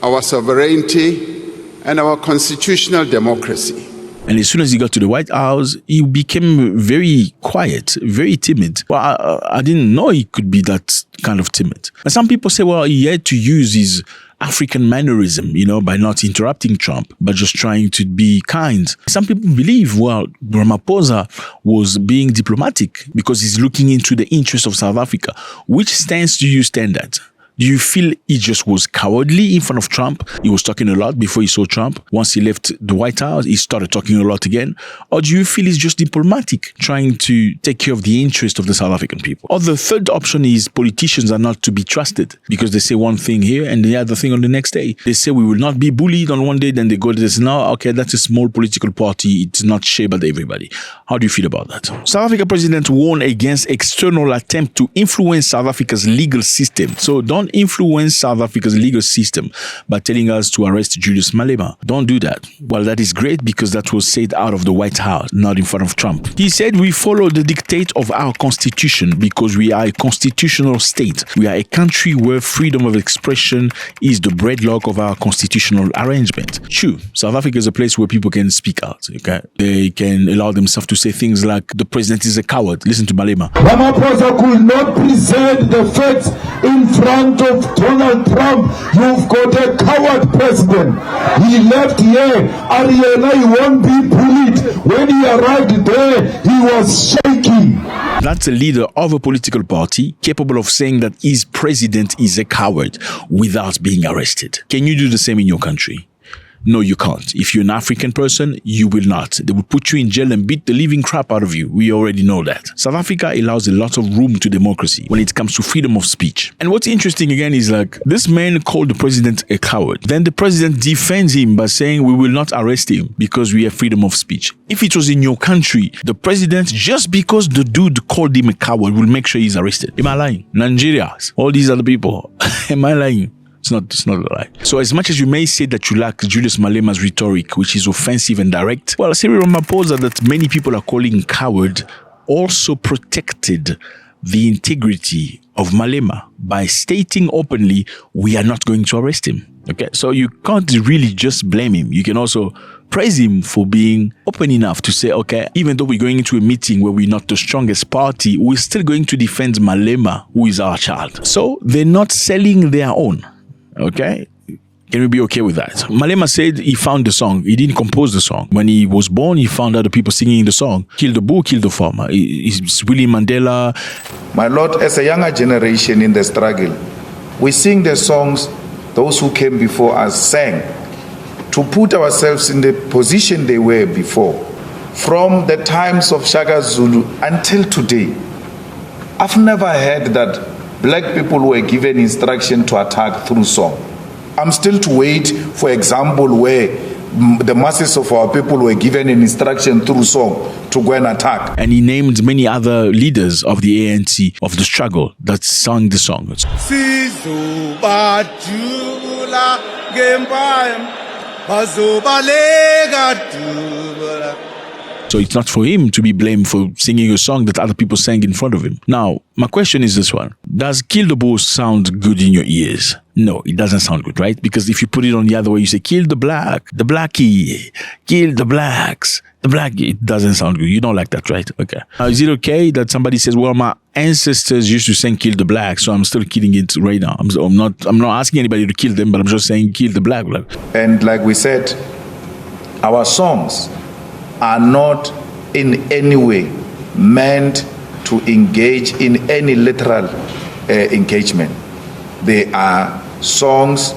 our sovereignty, and our constitutional democracy. And as soon as he got to the White House, he became very quiet, very timid. Well, I didn't know he could be that kind of timid. And some people say, well, he had to use his African mannerism, by not interrupting Trump, but just trying to be kind. Some people believe, well, Ramaposa was being diplomatic because he's looking into the interests of South Africa. Which stance do you stand at? Do you feel he just was cowardly in front of Trump? He was talking a lot before he saw Trump. Once he left the White House, he started talking a lot again. Or do you feel he's just diplomatic, trying to take care of the interest of the South African people? Or the third option is politicians are not to be trusted because they say one thing here and the other thing on the next day. They say we will not be bullied on one day, then they go to this. No, okay, that's a small political party. It's not shared by everybody. How do you feel about that? South Africa president warned against external attempt to influence South Africa's legal system. So don't influence South Africa's legal system by telling us to arrest Julius Malema. Don't do that. Well, that is great because that was said out of the White House, not in front of Trump. He said we follow the dictate of our constitution because we are a constitutional state. We are a country where freedom of expression is the bedrock of our constitutional arrangement. True, South Africa is a place where people can speak out. Okay, they can allow themselves to say things like the president is a coward. Listen to Malema. Ramaposa could not present the facts in front of Donald Trump. You've got a coward president. He left here. Ariana, he won't be bullied. When he arrived there, he was shaking. That's a leader of a political party capable of saying that his president is a coward without being arrested. Can you do the same in your country? No, you can't. If you're an African person, you will not. They will put you in jail and beat the living crap out of you. We already know that. South Africa allows a lot of room to democracy when it comes to freedom of speech. And what's interesting again is like this man called the president a coward. Then the president defends him by saying we will not arrest him because we have freedom of speech. If it was in your country, the president, just because the dude called him a coward, will make sure he's arrested. Am I lying? Nigeria, all these other people. Am I lying? It's not a lie. So as much as you may say that you like Julius Malema's rhetoric, which is offensive and direct, well, Cyril Ramaposa, that many people are calling coward, also protected the integrity of Malema by stating openly, we are not going to arrest him. Okay, so you can't really just blame him. You can also praise him for being open enough to say, okay, even though we're going into a meeting where we're not the strongest party, we're still going to defend Malema, who is our child. So they're not selling their own. Okay? Can we be okay with that? Malema said he found the song. He didn't compose the song. When he was born, he found other people singing the song. Kill the bull, kill the farmer. It's Willie Mandela. My Lord, as a younger generation in the struggle, we sing the songs those who came before us sang to put ourselves in the position they were before. From the times of Shaka Zulu until today, I've never heard that black people were given instruction to attack through song. I'm still to wait for example where the masses of our people were given an instruction through song to go and attack. And he named many other leaders of the ANC, of the struggle, that sang the songs. So it's not for him to be blamed for singing a song that other people sang in front of him. Now, my question is this one. Does Kill the Bull sound good in your ears? No, it doesn't sound good, right? Because if you put it on the other way, you say, kill the black, the blackie, kill the blacks, the blackie. It doesn't sound good. You don't like that, right? Okay. Now, is it okay that somebody says, well, my ancestors used to sing kill the black, so I'm still killing it right now? I'm not asking anybody to kill them, but I'm just saying kill the black. And like we said, our songs are not in any way meant to engage in any literal engagement. They are songs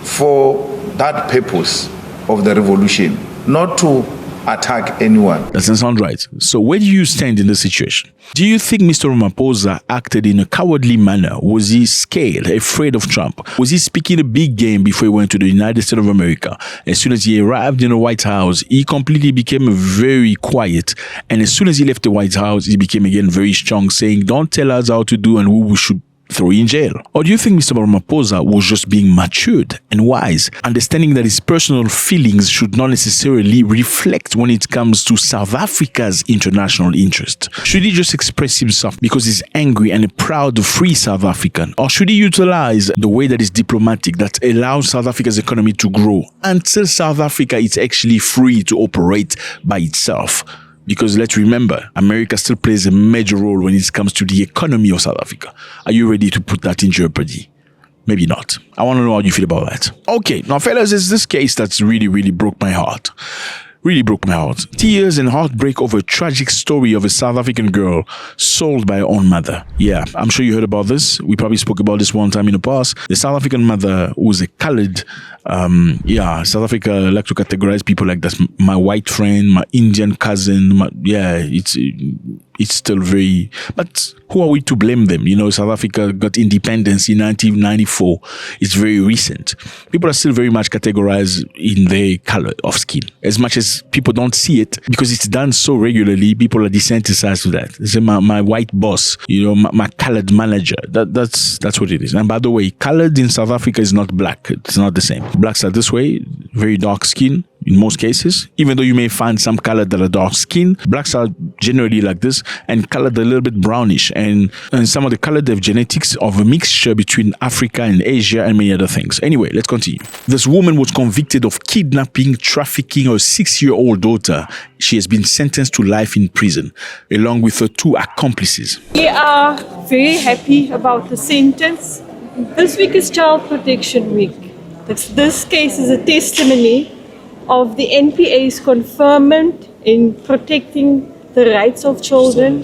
for that purpose of the revolution, not to attack anyone. That doesn't sound right. So where do you stand in this situation? Do you think Mr. Ramaposa acted in a cowardly manner? Was he scared, afraid of Trump? Was he speaking a big game before he went to the United States of America? As soon as he arrived in the White House, he completely became very quiet. And as soon as he left the White House, he became again very strong, saying, don't tell us how to do and who we should throw in jail? Or do you think Mr. Ramaposa was just being matured and wise, understanding that his personal feelings should not necessarily reflect when it comes to South Africa's international interest? Should he just express himself because he's angry and a proud free South African? Or should he utilize the way that is diplomatic, that allows South Africa's economy to grow until South Africa is actually free to operate by itself? Because let's remember, America still plays a major role when it comes to the economy of South Africa. Are you ready to put that in jeopardy? Maybe not. I want to know how you feel about that. Okay, now fellas, it's this case that's really broke my heart. Really broke my heart. Tears and heartbreak over a tragic story of a South African girl sold by her own mother. Yeah, I'm sure you heard about this. We probably spoke about this one time in the past. The South African mother was a colored, South Africa like to categorize people like that. My white friend, my Indian cousin, it's still very, but who are we to blame them? You know, South Africa got independence in 1994. It's very recent. People are still very much categorized in their color of skin. As much as people don't see it, because it's done so regularly, people are desensitized to that. They say my white boss, you know, my colored manager. That's what it is. And by the way, colored in South Africa is not black. It's not the same. Blacks are this way, very dark skin. In most cases, even though you may find some colored that are dark skin, blacks are generally like this, and colored a little bit brownish. And some of the colored have genetics of a mixture between Africa and Asia and many other things. Anyway, let's continue. This woman was convicted of kidnapping, trafficking her 6-year-old daughter. She has been sentenced to life in prison, along with her 2 accomplices. We are very happy about the sentence. This week is Child Protection Week. This case is a testimony of the NPA's conferment in protecting the rights of children.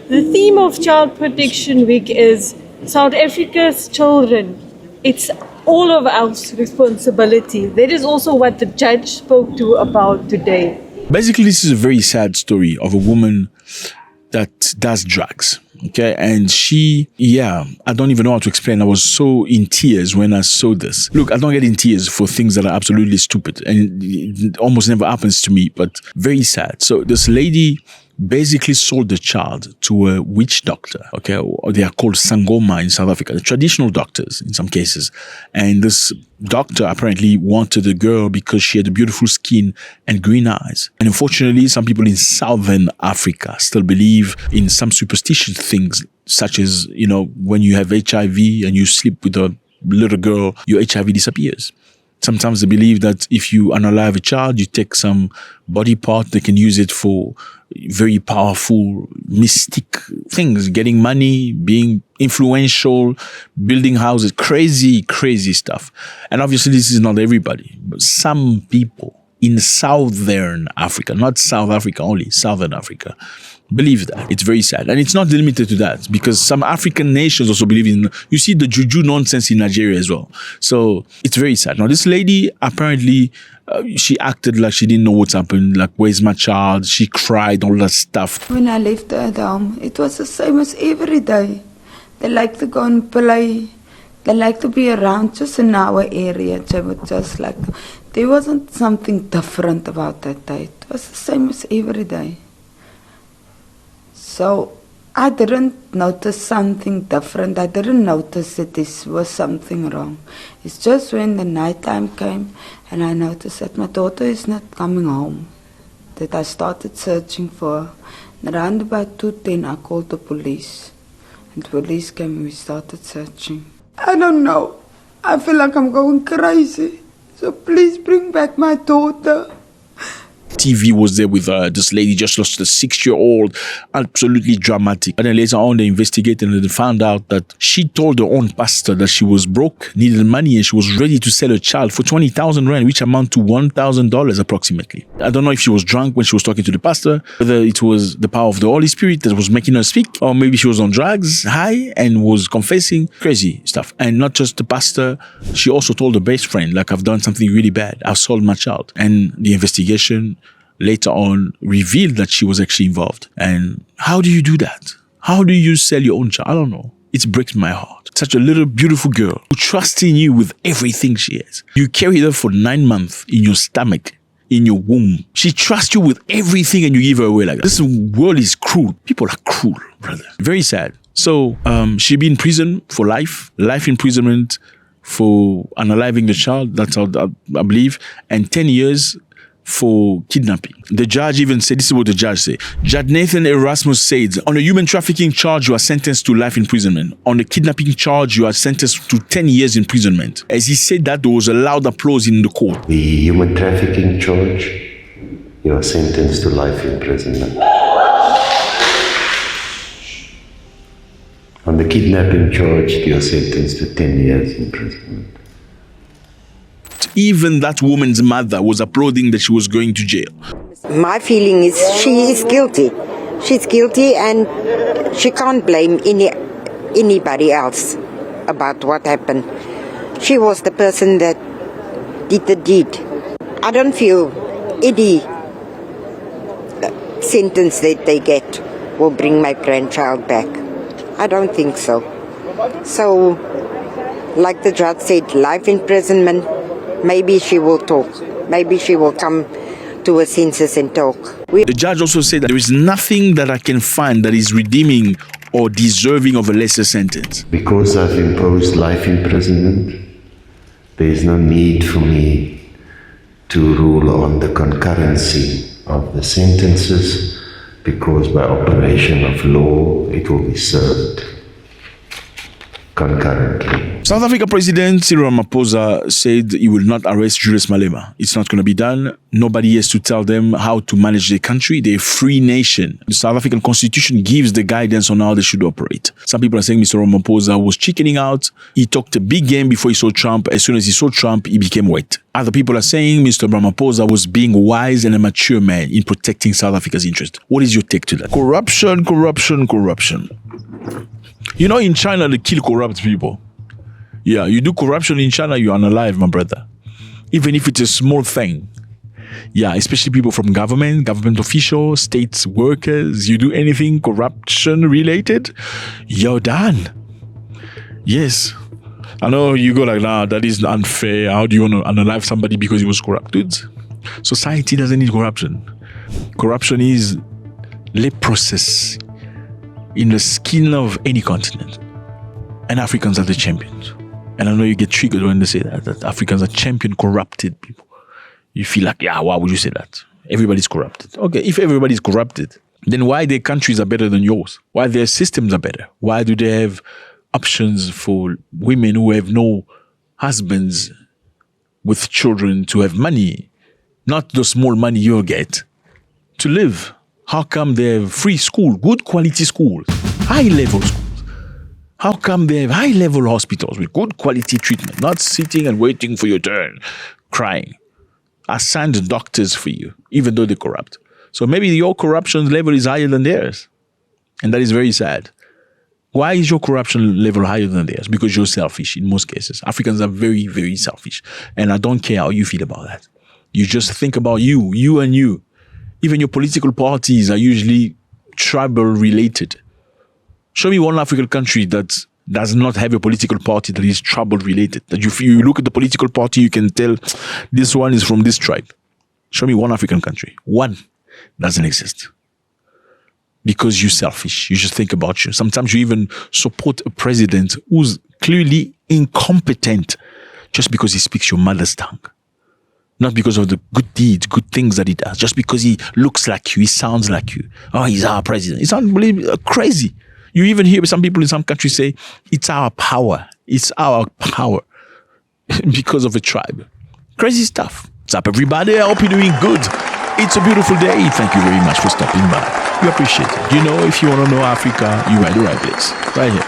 The theme of Child Protection Week is South Africa's children. It's all of our responsibility. That is also what the judge spoke to about today. Basically, this is a very sad story of a woman that does drugs. Okay, and I don't even know how to explain. I was so in tears when I saw this. Look, I don't get in tears for things that are absolutely stupid, and it almost never happens to me, but very sad. So this lady basically sold the child to a witch doctor, okay, or they are called Sangoma in South Africa, the traditional doctors in some cases. And this doctor apparently wanted the girl because she had a beautiful skin and green eyes. And unfortunately, some people in Southern Africa still believe in some superstitious things, such as, you know, when you have HIV and you sleep with a little girl, your HIV disappears. Sometimes they believe that if you unalive a child, you take some body part, they can use it for very powerful, mystic things, getting money, being influential, building houses, crazy stuff. And obviously this is not everybody, but some people in Southern Africa, not South Africa only, Southern Africa, believe that. It's very sad. And it's not limited to that, because some African nations also believe in, you see the juju nonsense in Nigeria as well. So it's very sad. Now this lady, apparently, she acted like she didn't know what's happened, like, where's my child? She cried, all that stuff. When I left her at home, it was the same as every day. They like to go and play. They like to be around just in our area. They were just like, there wasn't something different about that day. It was the same as every day. So I didn't notice something different. I didn't notice that this was something wrong. It's just when the nighttime came and I noticed that my daughter is not coming home, that I started searching for her. And around about 2:10 I called the police. And the police came and we started searching. I don't know. I feel like I'm going crazy. So please bring back my daughter. TV was there with this lady just lost a 6-year-old, absolutely dramatic. And then later on they investigated and they found out that she told her own pastor that she was broke, needed money, and she was ready to sell her child for 20,000 rand, which amount to $1,000 approximately. I don't know if she was drunk when she was talking to the pastor, whether it was the power of the Holy Spirit that was making her speak, or maybe she was on drugs, high, and was confessing crazy stuff. And not just the pastor, she also told her best friend, like, I've done something really bad. I've sold my child. And the investigation later on revealed that she was actually involved. And how do you do that? How do you sell your own child? I don't know. It breaks my heart. Such a little beautiful girl who trusts in you with everything she has. You carried her for 9 months in your stomach, in your womb. She trusts you with everything and you give her away like that. This world is cruel. People are cruel, brother. Very sad. So she'll be in prison for life imprisonment for unaliving the child. That's how I believe. And 10 years for kidnapping. The judge even said, this is what the judge said. Judge Nathan Erasmus said, on a human trafficking charge, you are sentenced to life imprisonment. On the kidnapping charge, you are sentenced to 10 years imprisonment. As he said that, there was a loud applause in the court. The human trafficking charge, you are sentenced to life imprisonment. On the kidnapping charge, you are sentenced to 10 years imprisonment. Even that woman's mother was applauding that she was going to jail. My feeling is she is guilty. She's guilty and she can't blame anybody else about what happened. She was the person that did the deed. I don't feel any sentence that they get will bring my grandchild back. I don't think so. So, like the judge said, life imprisonment. Maybe she will talk. Maybe she will come to her senses and talk. The judge also said that there is nothing that I can find that is redeeming or deserving of a lesser sentence. Because I've imposed life imprisonment, there is no need for me to rule on the concurrency of the sentences, because by operation of law, it will be served concurrently. South Africa President Cyril Ramaposa said he will not arrest Julius Malema. It's not going to be done. Nobody has to tell them how to manage their country. They're a free nation. The South African Constitution gives the guidance on how they should operate. Some people are saying Mr. Ramaposa was chickening out. He talked a big game before he saw Trump. As soon as he saw Trump, he became wet. Other people are saying Mr. Ramaposa was being wise and a mature man in protecting South Africa's interest. What is your take to that? Corruption, corruption, corruption. You know, in China, they kill corrupt people. Yeah, you do corruption in China, you're unalive, my brother. Even if it's a small thing. Yeah, especially people from government officials, state workers. You do anything corruption related, you're done. Yes. I know you go like, nah, that is unfair. How do you want to unalive somebody because he was corrupted? Society doesn't need corruption. Corruption is leprosy in the skin of any continent. And Africans are the champions. And I know you get triggered when they say that Africans are champion corrupted people. You feel like, yeah, why would you say that? Everybody's corrupted. Okay, if everybody's corrupted, then why their countries are better than yours? Why their systems are better? Why do they have options for women who have no husbands with children to have money, not the small money you'll get, to live? How come they have free school, good quality schools, high-level schools? How come they have high-level hospitals with good quality treatment, not sitting and waiting for your turn, crying? Assigned doctors for you, even though they're corrupt. So maybe your corruption level is higher than theirs. And that is very sad. Why is your corruption level higher than theirs? Because you're selfish in most cases. Africans are very, very selfish. And I don't care how you feel about that. You just think about you and you. Even your political parties are usually tribal related. Show me one African country that does not have a political party that is tribal related. That if you look at the political party, you can tell this one is from this tribe. Show me one African country. One doesn't exist. Because you're selfish. You just think about you. Sometimes you even support a president who's clearly incompetent just because he speaks your mother's tongue. Not because of the good deeds, good things that he does. Just because he looks like you, he sounds like you. Oh, he's our president. It's unbelievable, crazy. You even hear some people in some countries say, it's our power. It's our power. Because of a tribe. Crazy stuff. What's up, everybody? I hope you're doing good. It's a beautiful day. Thank you very much for stopping by. We appreciate it. You know, if you want to know Africa, you're at the right place. Right here.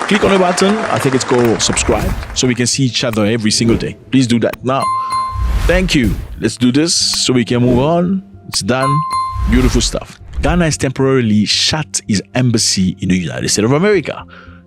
Click on the button. I think it's called subscribe, so we can see each other every single day. Please do that now. Thank you. Let's do this so we can move on. It's done. Beautiful stuff. Ghana has temporarily shut its embassy in the United States of America.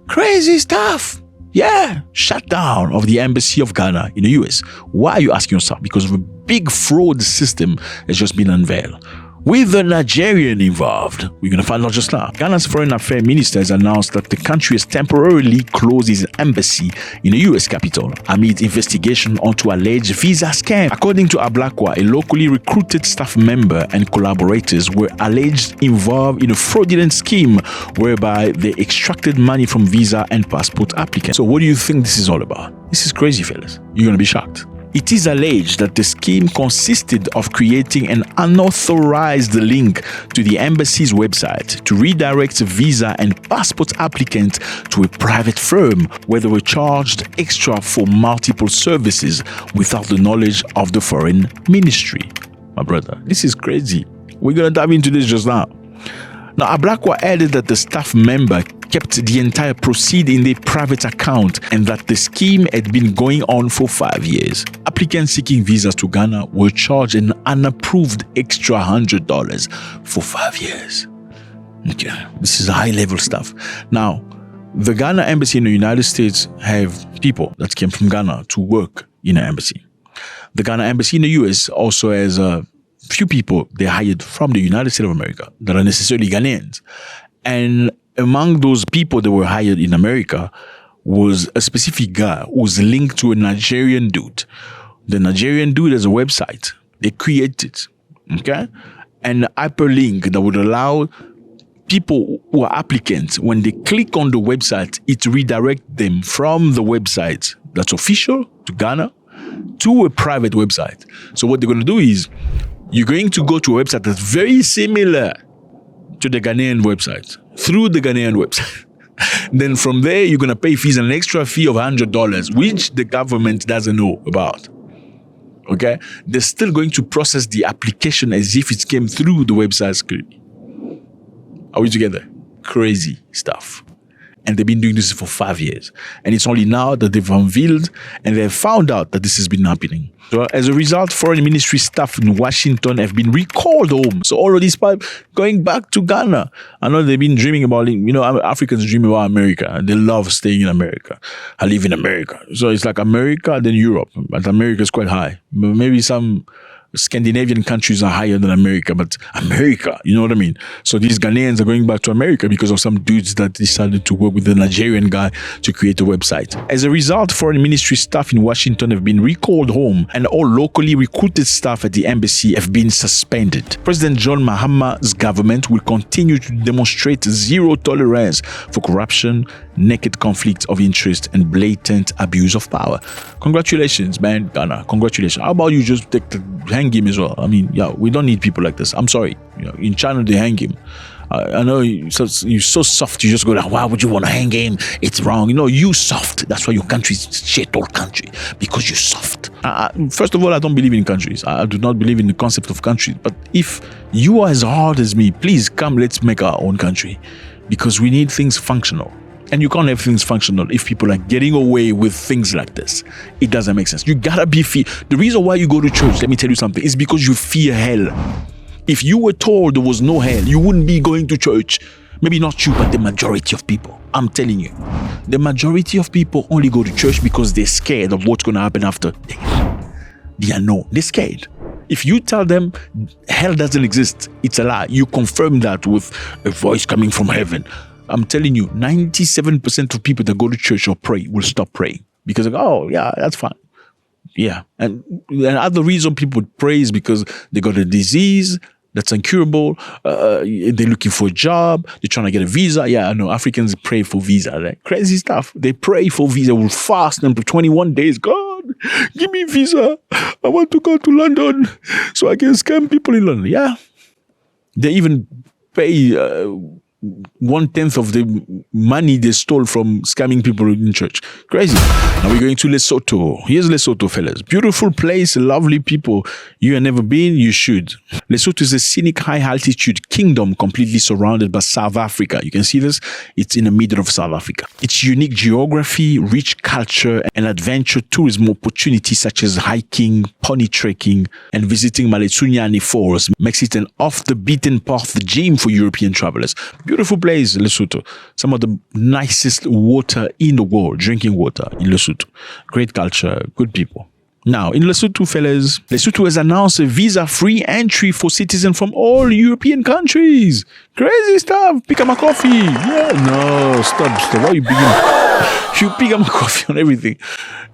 Crazy stuff. Yeah, shutdown of the embassy of Ghana in the US. Why are you asking yourself? Because of a big fraud system has just been unveiled. With the Nigerian involved, we're going to find out just now. Ghana's Foreign Affairs Minister has announced that the country has temporarily closed its embassy in the US capital amid investigation onto alleged visa scam. According to Ablakwa, a locally recruited staff member and collaborators were alleged involved in a fraudulent scheme whereby they extracted money from visa and passport applicants. So what do you think this is all about? This is crazy, fellas. You're going to be shocked. It is alleged that the scheme consisted of creating an unauthorized link to the embassy's website to redirect visa and passport applicants to a private firm where they were charged extra for multiple services without the knowledge of the foreign ministry. My brother, this is crazy. We're going to dive into this just now. Now, Ablakwa added that the staff member kept the entire proceed in their private account and that the scheme had been going on for 5 years. Applicants seeking visas to Ghana were charged an unapproved extra $100 for 5 years. Okay, this is high-level stuff. Now, the Ghana embassy in the United States have people that came from Ghana to work in the embassy. The Ghana embassy in the US also has a few people they hired from the United States of America that are necessarily Ghanaians. And among those people that were hired in America was a specific guy who was linked to a Nigerian dude. The Nigerian dude has a website. They created, okay? An hyperlink that would allow people who are applicants, when they click on the website, it redirects them from the website that's official to Ghana to a private website. So what they're going to do is you're going to go to a website that's very similar to the Ghanaian website, through the Ghanaian website. Then from there, you're going to pay fees, an extra fee of $100, which the government doesn't know about. Okay? They're still going to process the application as if it came through the website screen. Are we together? Crazy stuff. And they've been doing this for 5 years. And it's only now that they've unveiled and they've found out that this has been happening. So as a result, foreign ministry staff in Washington have been recalled home. So all of these people going back to Ghana. I know they've been dreaming about, Africans dream about America. And they love staying in America. I live in America. So it's like America, then Europe. But America is quite high. Maybe some Scandinavian countries are higher than America, but America, you know what I mean? So these Ghanaians are going back to America because of some dudes that decided to work with the Nigerian guy to create a website. As a result, foreign ministry staff in Washington have been recalled home and all locally recruited staff at the embassy have been suspended. President John Mahama's government will continue to demonstrate zero tolerance for corruption, naked conflict of interest, and blatant abuse of power. Congratulations, man, Ghana. Congratulations. How about you just hang him as well? I mean, yeah, we don't need people like this. I'm sorry. In China, they hang him. I know you're so soft. You just go like, why would you want to hang him? It's wrong. You soft. That's why your country is shit old country, because you're soft. First of all, I don't believe in countries. I do not believe in the concept of countries. But if you are as hard as me, please come, let's make our own country, because we need things functional. And you can't have things functional if people are getting away with things like this. It doesn't make sense. You gotta be fear. The reason why you go to church, let me tell you something, is because you fear hell. If you were told there was no hell, you wouldn't be going to church. Maybe not you, but the majority of people. I'm telling you. The majority of people only go to church because they're scared of what's going to happen after death. They are no. They're scared. If you tell them hell doesn't exist, it's a lie. You confirm that with a voice coming from heaven. I'm telling you, 97% of people that go to church or pray will stop praying because they go, oh, yeah, that's fine. Yeah. And other reason people pray is because they got a disease that's incurable. They're looking for a job. They're trying to get a visa. Yeah, I know. Africans pray for visa. Right? Crazy stuff. They pray for visa. Will fast them for 21 days. God, give me visa. I want to go to London so I can scam people in London. Yeah. They even pay 1/10 of the money they stole from scamming people in church. Crazy. Now we're going to Lesotho. Here's Lesotho, fellas. Beautiful place, lovely people. You have never been, you should. Lesotho is a scenic high-altitude kingdom completely surrounded by South Africa. You can see this? It's in the middle of South Africa. Its unique geography, rich culture, and adventure tourism opportunities such as hiking, pony trekking, and visiting Maletsunyane Forest makes it an off-the-beaten-path gym for European travelers. Beautiful place, Lesotho. Some of the nicest water in the world, drinking water in Lesotho. Great culture, good people. Now, in Lesotho, fellas, Lesotho has announced a visa-free entry for citizens from all European countries. Crazy stuff. Pick up my coffee. Yeah, no, stop. Why are you picking? You pick up my coffee on everything.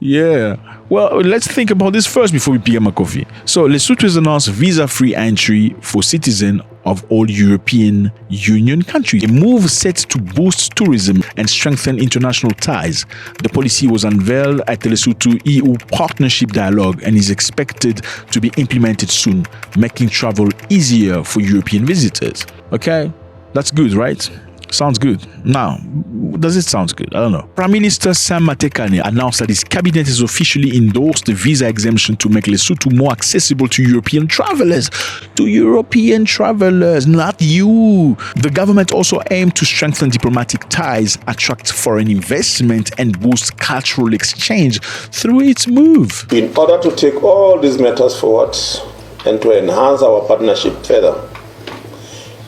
Yeah. Well, let's think about this first before we pick up my coffee. So, Lesotho has announced visa-free entry for citizens of all European Union countries. A move set to boost tourism and strengthen international ties. The policy was unveiled at the Lesotho EU Partnership Dialogue and is expected to be implemented soon, making travel easier for European visitors. Okay, that's good, right? Sounds good. Now, does it sound good? I don't know. Prime Minister Sam Matekane announced that his cabinet has officially endorsed the visa exemption to make Lesotho more accessible to European travelers. To European travelers, not you. The government also aimed to strengthen diplomatic ties, attract foreign investment, and boost cultural exchange through its move. In order to take all these matters forward and to enhance our partnership further,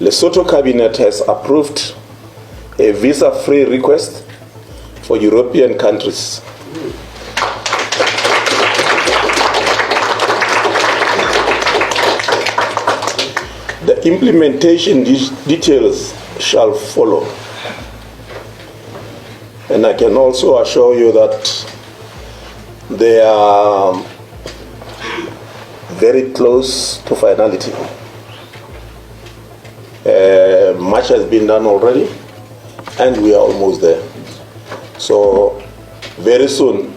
Lesotho Cabinet has approved a visa-free request for European countries. The implementation details shall follow. And I can also assure you that they are very close to finality. Much has been done already, and we are almost there. So very soon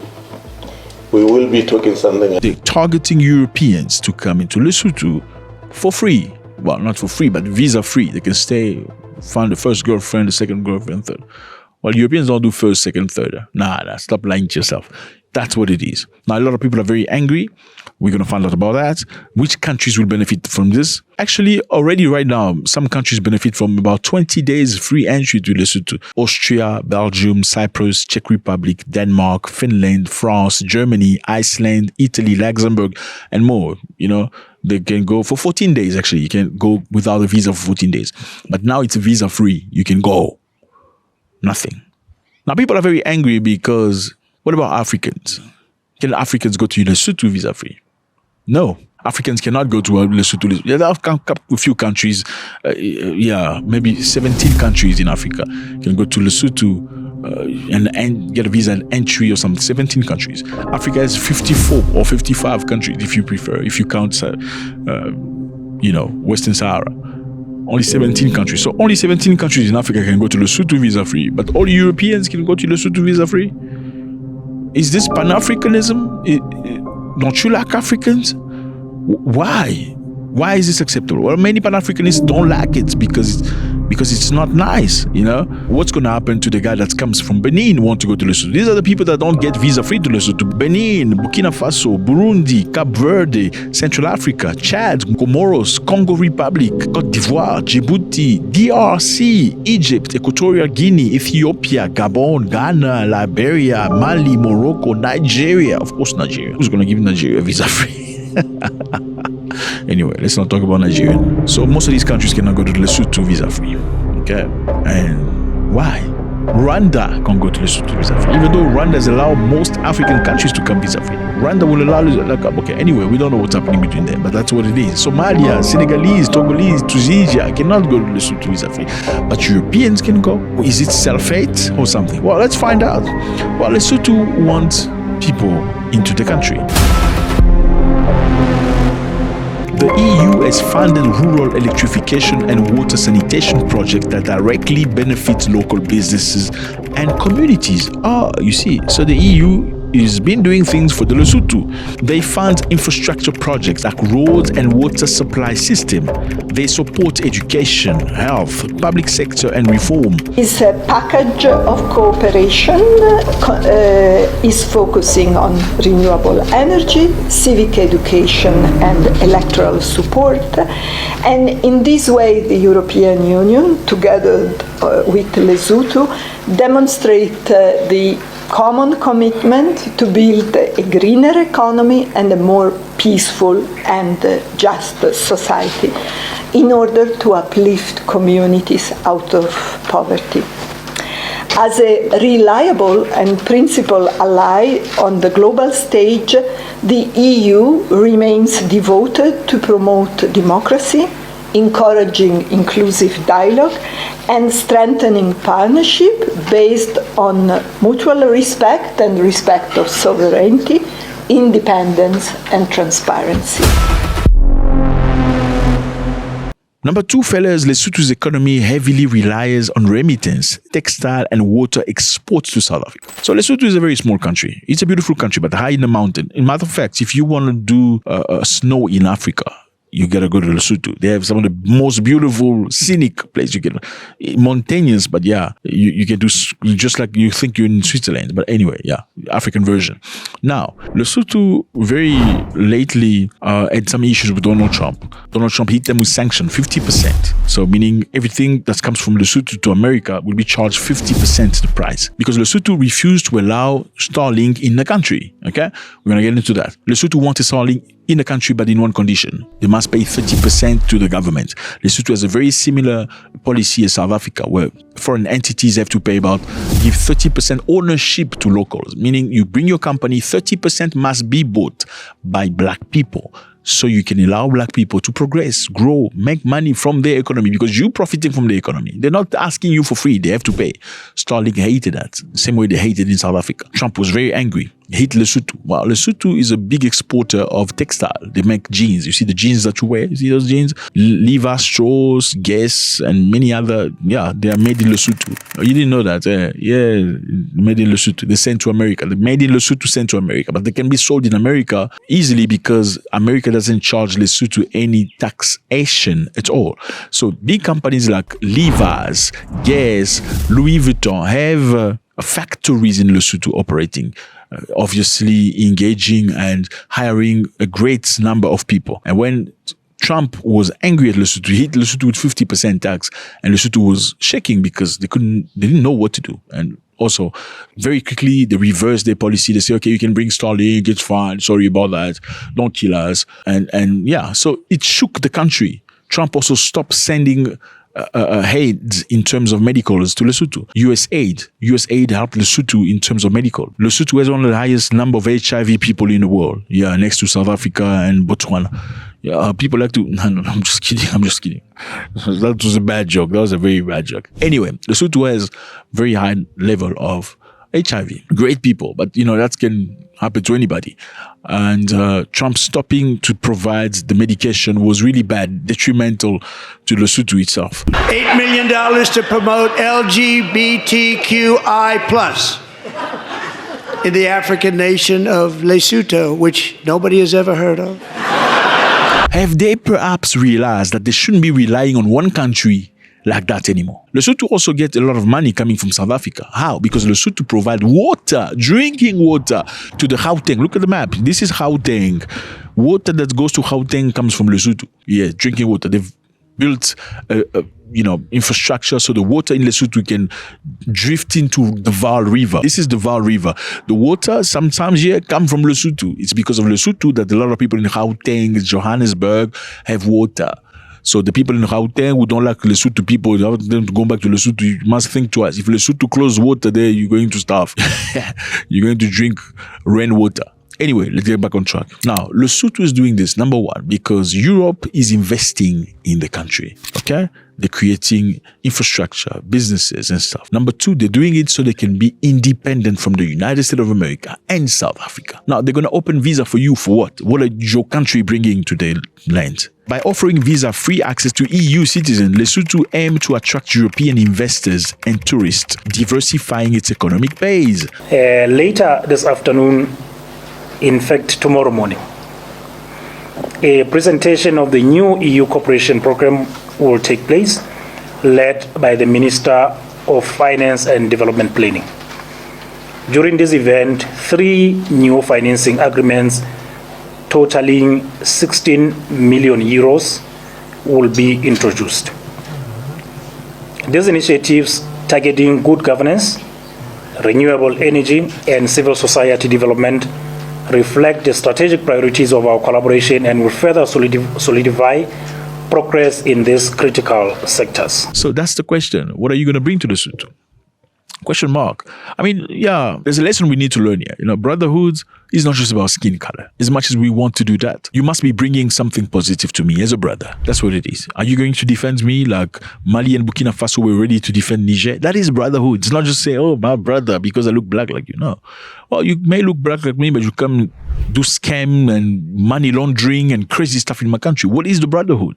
we will be talking something. They're targeting Europeans to come into Lesotho for free. Well, not for free, but visa free. They can stay, find the first girlfriend, the second girlfriend, third. Well, Europeans don't do first, second, third. Nah, stop lying to yourself. That's what it is. Now, a lot of people are very angry. We're going to find out about that. Which countries will benefit from this? Actually, already right now, some countries benefit from about 20 days free entry to Lesotho. Austria, Belgium, Cyprus, Czech Republic, Denmark, Finland, France, Germany, Iceland, Italy, Luxembourg, and more. You know, they can go for 14 days, actually. You can go without a visa for 14 days. But now it's visa free. You can go. Nothing. Now, people are very angry because what about Africans? Can Africans go to Lesotho visa free? No. Africans cannot go to Lesotho. There are a few countries, maybe 17 countries in Africa can go to Lesotho and get a visa and entry or something. 17 countries. Africa has 54 or 55 countries if you prefer, if you count, Western Sahara. Only 17 countries. So only 17 countries in Africa can go to Lesotho visa free, but all Europeans can go to Lesotho visa free. Is this Panafricanism? Don't you like Africans? Why? Why is this acceptable? Well, many Pan-Africanists don't like it because it's not nice, you know? What's going to happen to the guy that comes from Benin want to go to Lesotho? These are the people that don't get visa-free to Lesotho. Benin, Burkina Faso, Burundi, Cape Verde, Central Africa, Chad, Comoros, Congo Republic, Cote d'Ivoire, Djibouti, DRC, Egypt, Equatorial Guinea, Ethiopia, Gabon, Ghana, Liberia, Mali, Morocco, Nigeria. Of course, Nigeria. Who's going to give Nigeria visa-free? Anyway, let's not talk about Nigeria. So most of these countries cannot go to Lesotho visa free. Okay, and why? Rwanda can go to Lesotho visa free, even though Rwanda has allowed most African countries to come visa free. Rwanda will allow okay. Anyway, we don't know what's happening between them, but that's what it is. Somalia, Senegalese, Togolese, Tunisia cannot go to Lesotho visa free, but Europeans can go. Is it self-hate or something? Well, let's find out. Well, Lesotho wants people into the country. The EU has funded rural electrification and water sanitation projects that directly benefit local businesses and communities. You see, so the EU has been doing things for the Lesotho. They fund infrastructure projects like roads and water supply system. They support education, health, public sector and reform. This package of cooperation is focusing on renewable energy, civic education and electoral support. And in this way, the European Union, together with Lesotho, demonstrate the common commitment to build a greener economy and a more peaceful and just society in order to uplift communities out of poverty. As a reliable and principal ally on the global stage, the EU remains devoted to promote democracy, encouraging inclusive dialogue, and strengthening partnership based on mutual respect and respect of sovereignty, independence, and transparency. Number two, fellas, Lesotho's economy heavily relies on remittance, textile and water exports to South Africa. So Lesotho is a very small country. It's a beautiful country, but high in the mountain. In matter of fact, if you want to do snow in Africa, you gotta go to Lesotho. They have some of the most beautiful, scenic places. You get mountainous, but yeah, you can do just like you think you're in Switzerland. But anyway, yeah, African version. Now, Lesotho very lately had some issues with Donald Trump. Donald Trump hit them with sanction 50%. So meaning everything that comes from Lesotho to America will be charged 50% the price because Lesotho refused to allow Starlink in the country. Okay, we're gonna get into that. Lesotho wanted Starlink in the country, but in one condition. They must pay 30% to the government. Lesotho has a very similar policy as South Africa, where foreign entities have to give 30% ownership to locals, meaning you bring your company, 30% must be bought by black people. So you can allow black people to progress, grow, make money from their economy because you're profiting from the economy. They're not asking you for free. They have to pay. Starlink hated that. Same way they hated in South Africa. Trump was very angry. He hit Lesotho. Well, Lesotho is a big exporter of textile. They make jeans. You see the jeans that you wear? You see those jeans? Levi's, Strauss, Guess, and many other. Yeah, they are made in Lesotho. Oh, you didn't know that? Yeah, made in Lesotho. They sent to America. They made in Lesotho, sent to America. But they can be sold in America easily because America doesn't charge Lesotho any taxation at all. So big companies like Levi's, Guess, Louis Vuitton have factories in Lesotho operating. Obviously engaging and hiring a great number of people. And when Trump was angry at Lesotho, he hit Lesotho with 50% tax, and Lesotho was shaking because they didn't know what to do. And also, very quickly, they reversed their policy. They say, okay, you can bring Starlink, it's fine, sorry about that, don't kill us. And yeah, so it shook the country. Trump also stopped sending aid in terms of medicals to Lesotho. USAID helped Lesotho in terms of medical. Lesotho has one of the highest number of HIV people in the world. Yeah, next to South Africa and Botswana. Yeah, people like to... No, I'm just kidding. That was a bad joke. That was a very bad joke. Anyway, Lesotho has very high level of HIV. Great people, but that can happen to anybody. And Trump stopping to provide the medication was really bad, detrimental to Lesotho itself. $8 million to promote LGBTQI+ in the African nation of Lesotho, which nobody has ever heard of. Have they perhaps realized that they shouldn't be relying on one country like that anymore? Lesotho also gets a lot of money coming from South Africa. How? Because Lesotho provide water, drinking water to the Gauteng. Look at the map. This is Gauteng. Water that goes to Gauteng comes from Lesotho. Yeah, drinking water. They've built infrastructure so the water in Lesotho can drift into the Vaal River. This is the Vaal River. The water sometimes here come from Lesotho. It's because of Lesotho that a lot of people in Gauteng, Johannesburg have water. So the people in Gauteng who don't like Lesotho people, you want them to go back to Lesotho, you must think twice. If Lesotho close water there, you're going to starve. You're going to drink rainwater. Anyway, let's get back on track. Now, Lesotho is doing this, number one, because Europe is investing in the country. Okay? They're creating infrastructure, businesses and stuff. Number two, they're doing it so they can be independent from the United States of America and South Africa. Now, they're going to open visa for you for what? What are your country bringing to the land? By offering visa-free access to EU citizens, Lesotho aims to attract European investors and tourists, diversifying its economic base. Later this afternoon, in fact tomorrow morning, a presentation of the new EU cooperation program will take place, led by the Minister of Finance and Development Planning. During this event, 3 new financing agreements totaling 16 million euros will be introduced. These initiatives targeting good governance, renewable energy, and civil society development reflect the strategic priorities of our collaboration and will further solidify progress in these critical sectors. So that's the question. What are you going to bring to Lesotho? Question mark. I mean, yeah, there's a lesson we need to learn here. You know, brotherhood is not just about skin color. As much as we want to do that, you must be bringing something positive to me as a brother. That's what it is. Are you going to defend me like Mali and Burkina Faso were ready to defend Niger? That is brotherhood. It's not just say, oh, my brother, because I look black like you. No. Well, you may look black like me, but you come do scam and money laundering and crazy stuff in my country. What is the brotherhood?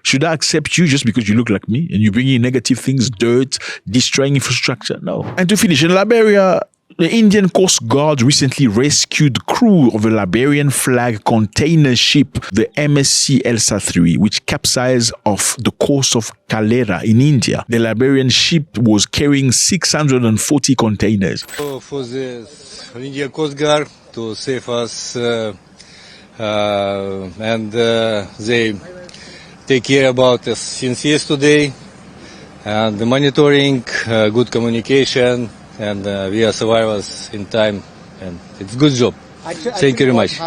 Should I accept you just because you look like me and you bring in negative things, dirt, destroying infrastructure? No. And to finish, in Liberia, the Indian Coast Guard recently rescued the crew of a Liberian flag container ship, the MSC Elsa 3, which capsized off the coast of Kalera in India. The Liberian ship was carrying 640 containers. For the Indian Coast Guard to save us and they take care about us since yesterday, and the monitoring, good communication, and we are survivors in time, and it's a good job. Thank you very much.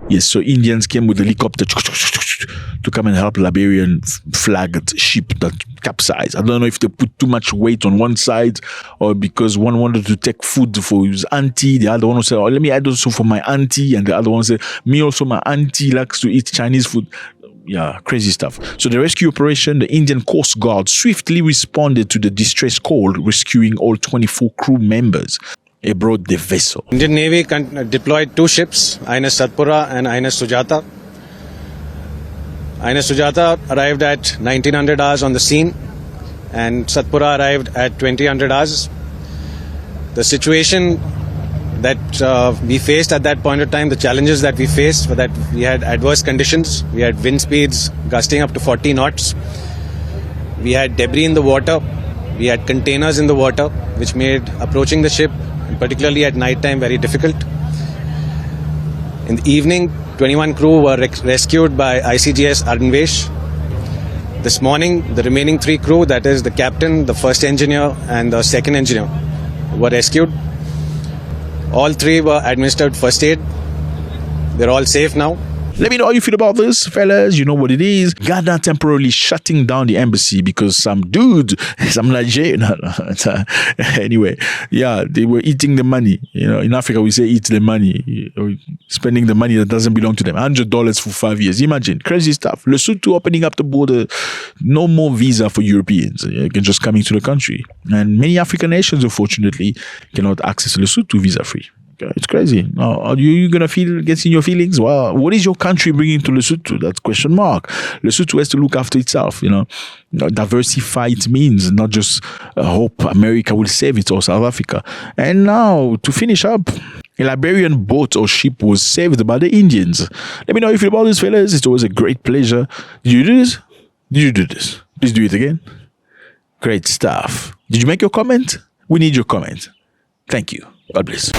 Yes, so Indians came with a helicopter to come and help Liberian flagged ship that capsized. I don't know if they put too much weight on one side or because one wanted to take food for his auntie. The other one said, oh, let me add also for my auntie. And the other one said, me also, my auntie likes to eat Chinese food. Yeah, crazy stuff. So the rescue operation, the Indian Coast Guard swiftly responded to the distress call, rescuing all 24 crew members aboard the vessel. Indian Navy deployed 2 ships, INS Satpura and INS Sujata. INS Sujata arrived at 1900 hours on the scene and Satpura arrived at 2000 hours. The situation that we faced at that point of time, the challenges that we faced were that we had adverse conditions. We had wind speeds gusting up to 40 knots. We had debris in the water. We had containers in the water, which made approaching the ship, particularly at night time, very difficult. In the evening, 21 crew were rescued by ICGS Arnvesh. This morning, the remaining 3 crew, that is the captain, the first engineer and the second engineer, were rescued. All 3 were administered first aid. They're all safe now. Let me know how you feel about this, fellas. You know what it is. Ghana temporarily shutting down the embassy because some dude, some Nigerian, anyway, yeah, they were eating the money. You know, in Africa we say eat the money, spending the money that doesn't belong to them. $100 for 5 years. Imagine, crazy stuff. Lesotho opening up the border, no more visa for Europeans. You can just come into the country. And many African nations, unfortunately, cannot access Lesotho visa free. It's crazy. Now, are you going to feel gets in your feelings? Well, what is your country bringing to Lesotho? That's question mark. Lesotho has to look after itself, you know. Diversify its means, not just hope America will save it or South Africa. And now, to finish up, a Liberian boat or ship was saved by the Indians. Let me know how you feel about this, fellas. It's always a great pleasure. Did you do this? Did you do this? Please do it again. Great stuff. Did you make your comment? We need your comment. Thank you. God bless.